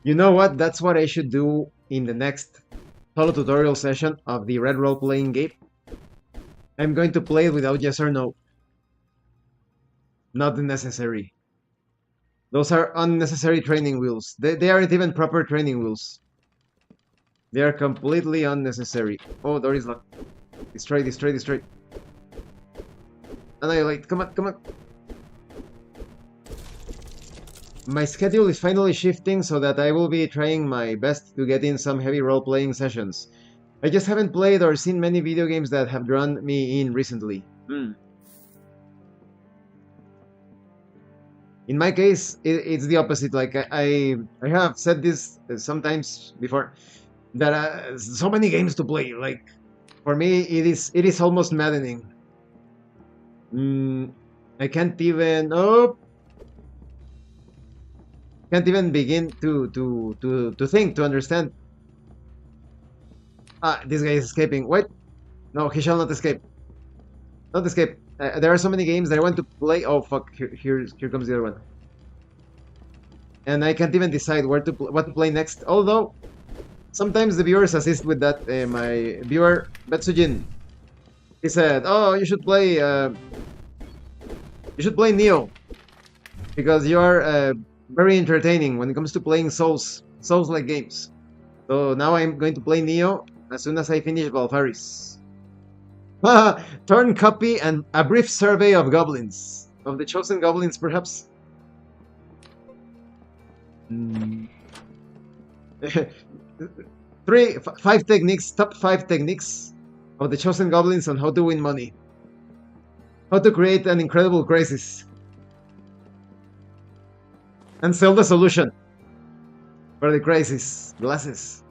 You know what? That's what I should do in the next solo tutorial session of the Red Roleplaying Game. I'm going to play it without yes or no. Not necessary. Those are unnecessary training wheels. They aren't even proper training wheels. They are completely unnecessary. Oh, there is luck. Destroy. Annihilate. Come on. My schedule is finally shifting so that I will be trying my best to get in some heavy role-playing sessions. I just haven't played or seen many video games that have drawn me in recently. In my case, it's the opposite. Like I have said this sometimes before that so many games to play. Like for me, it is almost maddening. Mm, I can't even begin to think to understand. Ah, this guy is escaping. Wait, no, he shall not escape. Not escape. There are so many games that I want to play. Oh fuck! Here comes the other one, and I can't even decide what to play next. Although sometimes the viewers assist with that. My viewer Betsujin, he said, "Oh, you should play Neo because you are very entertaining when it comes to playing Souls-like games." So now I'm going to play Neo as soon as I finish Valfaris. Turn copy and a brief survey of goblins. Of the chosen goblins, perhaps? Mm. Top 5 techniques of the chosen goblins on how to win money. How to create an incredible crisis. And sell the solution for the crisis. Glasses.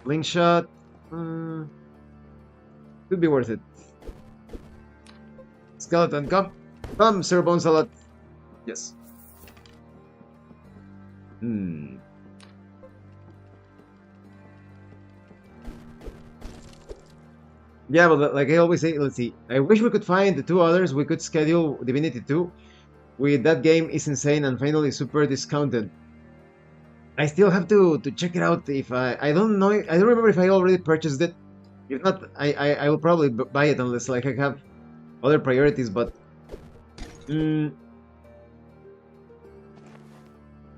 Slingshot. Could be worth it. Skeleton, come. Come, Sir Bone Salad. Yes. Yeah, but like I always say, let's see. I wish we could find the two others. We could schedule Divinity 2. With that game is insane and finally super discounted. I still have to check it out. If I don't know, I don't remember if I already purchased it. If not, I will probably buy it unless like I have other priorities. But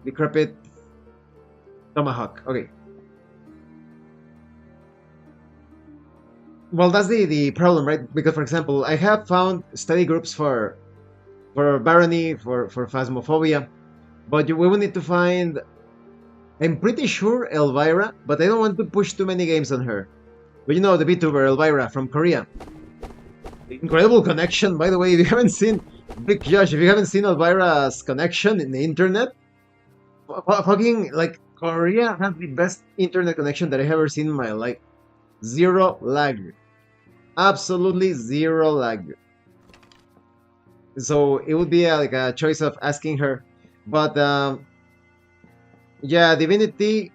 decrepit tomahawk. Okay. Well, that's the problem, right? Because for example, I have found study groups for Barony, for Phasmophobia, but we will need to find. I'm pretty sure Elvira, but I don't want to push too many games on her. But you know, the VTuber Elvira from Korea. Incredible connection, by the way. If you haven't seen Big Josh, if you haven't seen Elvira's connection in the internet, fucking like Korea has the best internet connection that I have ever seen in my life. Zero lag, absolutely zero lag. So it would be like a choice of asking her, but yeah, Divinity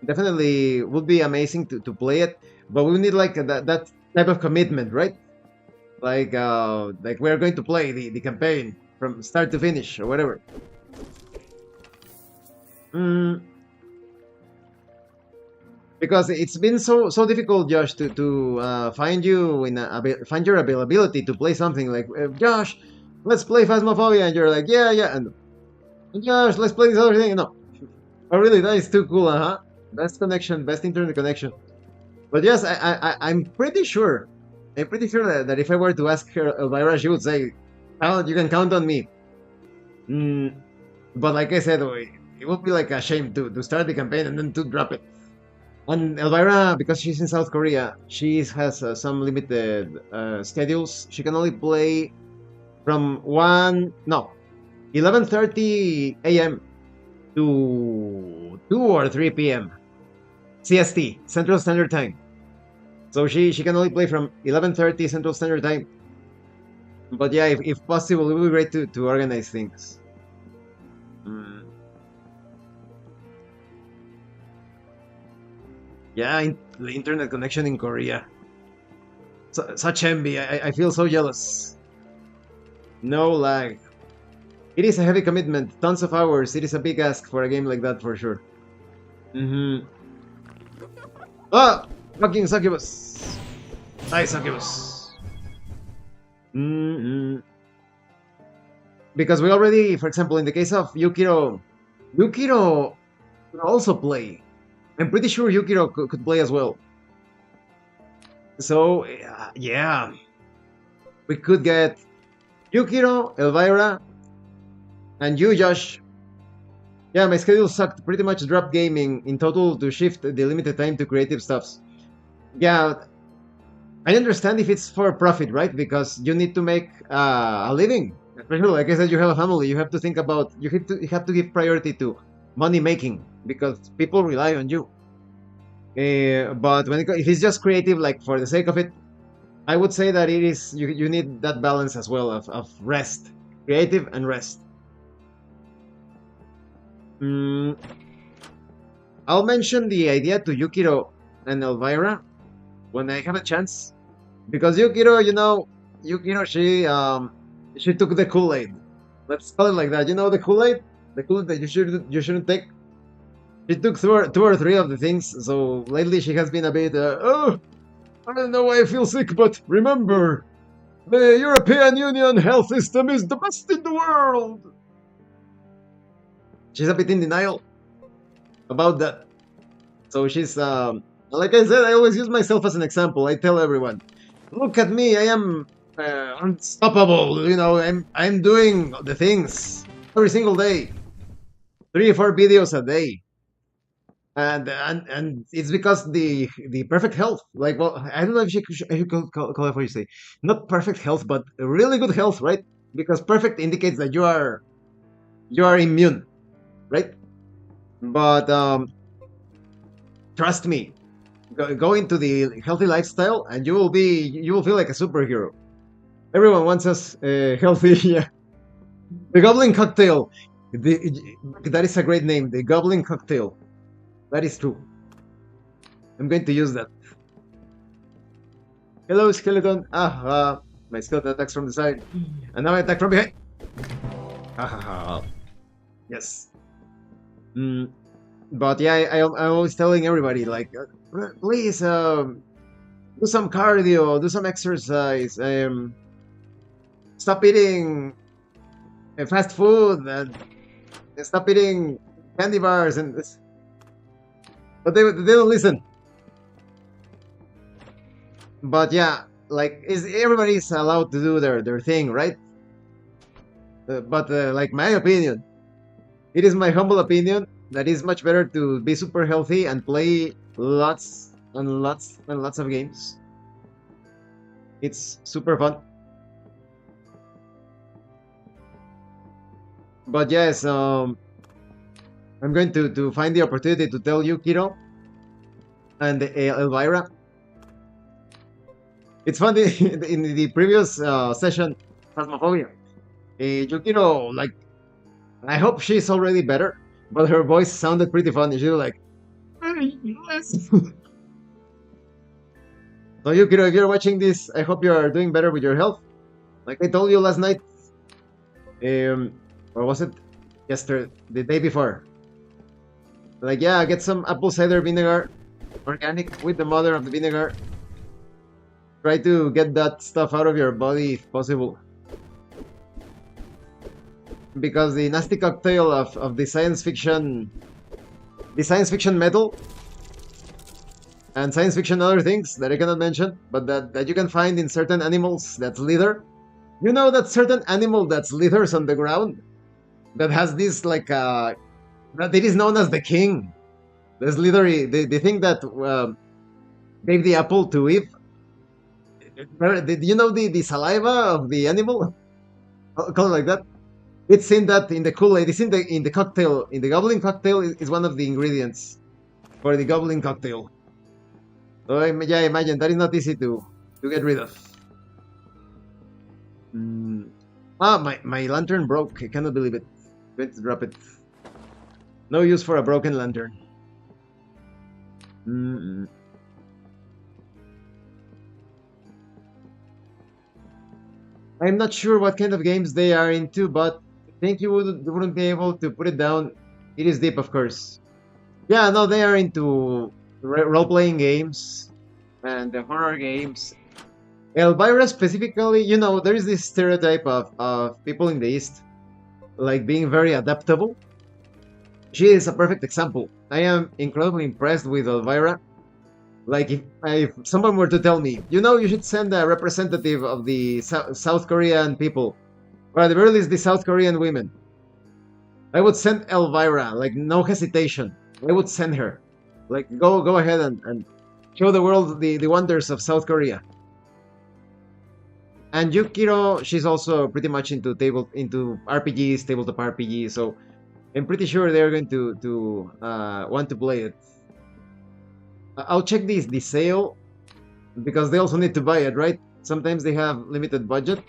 definitely would be amazing to play it, but we need like that type of commitment, right? Like we're going to play the campaign from start to finish or whatever. Because it's been so difficult, Josh, to find you find your availability to play something like Josh, let's play Phasmophobia, and you're like yeah, and Josh, let's play this other thing. No, oh really, that is too cool, huh? Best connection, best internet connection. But yes, I'm pretty sure. I'm pretty sure that if I were to ask her, Elvira, she would say, "Oh, you can count on me." But like I said, it would be like a shame to start the campaign and then to drop it. And Elvira, because she's in South Korea, she has some limited schedules. She can only play from 11:30 a.m. to 2 or 3 p.m. CST, Central Standard Time. So she can only play from 11:30 Central Standard Time. But yeah, if possible, it would be great to organize things. Yeah, the internet connection in Korea. Such envy. I feel so jealous. No lag. It is a heavy commitment. Tons of hours. It is a big ask for a game like that for sure. Ah! Fucking succubus! Hi, succubus! Because we already, for example, in the case of Yukiro could also play. I'm pretty sure Yukiro could play as well. So, yeah. We could get Yukiro, Elvira, and you, Josh. Yeah, my schedule sucked. Pretty much dropped gaming in total to shift the limited time to creative stuffs. Yeah, I understand if it's for profit, right? Because you need to make a living. Especially, like I said, you have a family. You have to think about. You have to give priority to money making because people rely on you. But if it's just creative, like for the sake of it, I would say that it is you need that balance as well of rest, creative and rest. Mm, I'll mention the idea to Yukiro and Elvira when I have a chance, because Yukiro, Yukiro, she took the Kool Aid. Let's call it like that. You know the Kool Aid that you shouldn't take. She took two or three of the things, so lately she has been a bit. Oh, I don't know why I feel sick, but remember, the European Union health system is the best in the world. She's a bit in denial about that. So she's like I said, I always use myself as an example. I tell everyone, look at me, I am unstoppable. I'm doing the things every single day, 3 or 4 videos a day, and it's because the perfect health. Like, well, I don't know if you could call it what you say, not perfect health, but really good health, right? Because perfect indicates that you are immune, right? But trust me, go into the healthy lifestyle, and you will feel like a superhero. Everyone wants us healthy. Yeah. The Goblin Cocktail. That is a great name. The Goblin Cocktail. That is true. I'm going to use that. Hello, skeleton. My skeleton attacks from the side, and now I attack from behind. Yes. But yeah, I'm always telling everybody, like, please do some cardio, do some exercise, stop eating fast food, and stop eating candy bars, but they don't listen. But yeah, like, everybody's allowed to do their thing, right? But like, my opinion, it is my humble opinion that it's much better to be super healthy and play lots and lots and lots of games. It's super fun. But yes, I'm going to find the opportunity to tell you, Kiro, and Elvira. It's funny, in the previous session, Phasmophobia, Yukiro, like, I hope she's already better, but her voice sounded pretty funny. She was like, "Hey, yes." So Yukiro, if you're watching this, I hope you are doing better with your health. Like I told you last night, or was it yesterday, the day before? Like, yeah, get some apple cider vinegar, organic, with the mother of the vinegar. Try to get that stuff out of your body if possible. Because the nasty cocktail of the science fiction metal and science fiction other things that I cannot mention, but that you can find in certain animals that slither. You know that certain animal that slithers on the ground, that has this, like, that it is known as the king, the slithery, the thing that gave the apple to Eve. Did you know the saliva of the animal? I'll call it like that. It's in the Kool-Aid. It's in the cocktail. In the Goblin Cocktail is one of the ingredients for the Goblin Cocktail. So yeah, imagine that is not easy to get rid of. My lantern broke. I cannot believe it. I'm going to drop it. No use for a broken lantern. I'm not sure what kind of games they are into, but I think you wouldn't be able to put it down. It is deep, of course. Yeah, no, they are into role-playing games and horror games. Elvira specifically, there is this stereotype of people in the East, like, being very adaptable. She is a perfect example. I am incredibly impressed with Elvira. Like, if someone were to tell me, you should send a representative of the South Korean people, or at the very least the South Korean women, I would send Elvira, like, no hesitation. I would send her. Like, go ahead and show the world the wonders of South Korea. And Yukiro, she's also pretty much into RPGs, tabletop RPGs. So I'm pretty sure they're going to want to play it. I'll check the sale because they also need to buy it, right? Sometimes they have limited budget.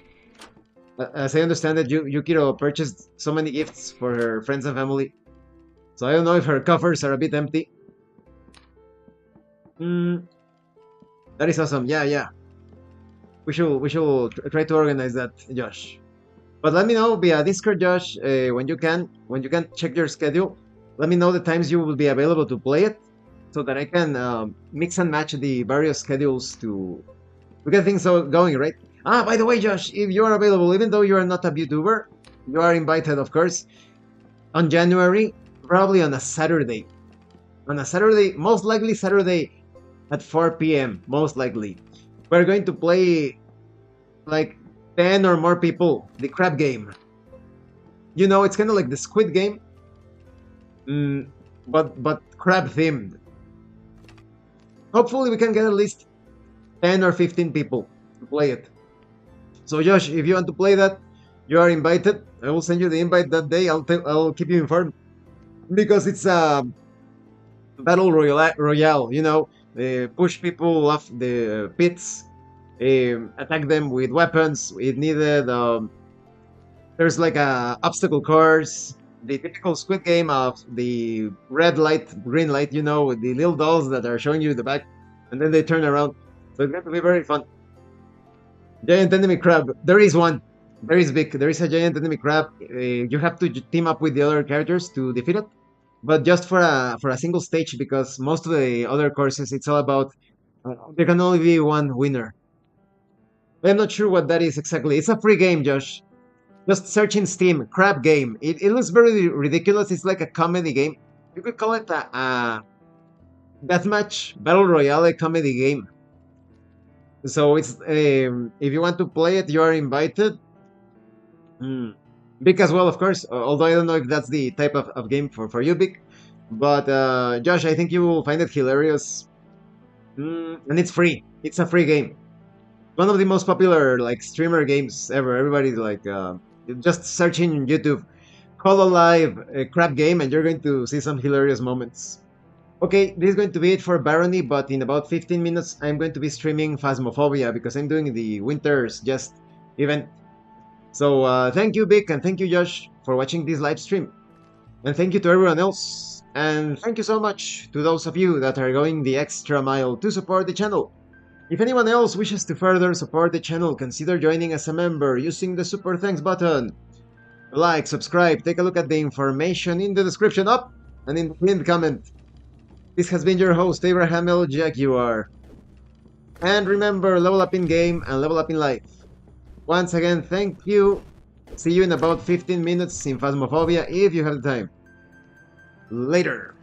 As I understand it, Yukiro purchased so many gifts for her friends and family. So I don't know if her coffers are a bit empty. Mm, that is awesome. Yeah, yeah. We should try to organize that, Josh. But let me know via Discord, Josh, when you can. When you can check your schedule, let me know the times you will be available to play it, so that I can mix and match the various schedules to get things going, right? Ah, by the way, Josh, if you are available, even though you are not a VTuber, you are invited, of course, on January, probably on a Saturday. On a Saturday, most likely Saturday at 4 p.m. Most likely, we're going to play like 10 or more people the crab game. You know, it's kind of like the Squid Game, mm, but crab themed. Hopefully, we can get at least 10 or 15 people to play it. So, Josh, if you want to play that, you are invited. I will send you the invite that day. I'll keep you informed because it's a battle royale. You know, push people off the pits, attack them with weapons if needed. There's like a obstacle course, the typical Squid Game of the red light, green light. You know, with the little dolls that are showing you the back, and then they turn around. So it's going to be very fun. Giant enemy crab. There is one. There is big. There is a giant enemy crab. You have to team up with the other characters to defeat it, but just for a single stage because most of the other courses it's all about there can only be one winner. I'm not sure what that is exactly. It's a free game, Josh. Just search in Steam, crab game. It looks very ridiculous. It's like a comedy game. You could call it a deathmatch battle royale comedy game. So it's if you want to play it, you are invited. Mm. Vic as well, of course. Although I don't know if that's the type of game for you, Vic. But Josh, I think you will find it hilarious. And it's free. It's a free game. One of the most popular like streamer games ever. Everybody's like just searching YouTube, call alive a crap game, and you're going to see some hilarious moments. Okay, this is going to be it for Barony, but in about 15 minutes I'm going to be streaming Phasmophobia because I'm doing the Winter's Just event. So thank you, Vic, and thank you, Josh, for watching this live stream. And thank you to everyone else. And thank you so much to those of you that are going the extra mile to support the channel. If anyone else wishes to further support the channel, consider joining as a member using the Super Thanks button. Like, subscribe, take a look at the information in the description up and in the pinned comment. This has been your host, Abraham L. Jaguar. And remember, level up in game and level up in life. Once again, thank you. See you in about 15 minutes in Phasmophobia if you have the time. Later.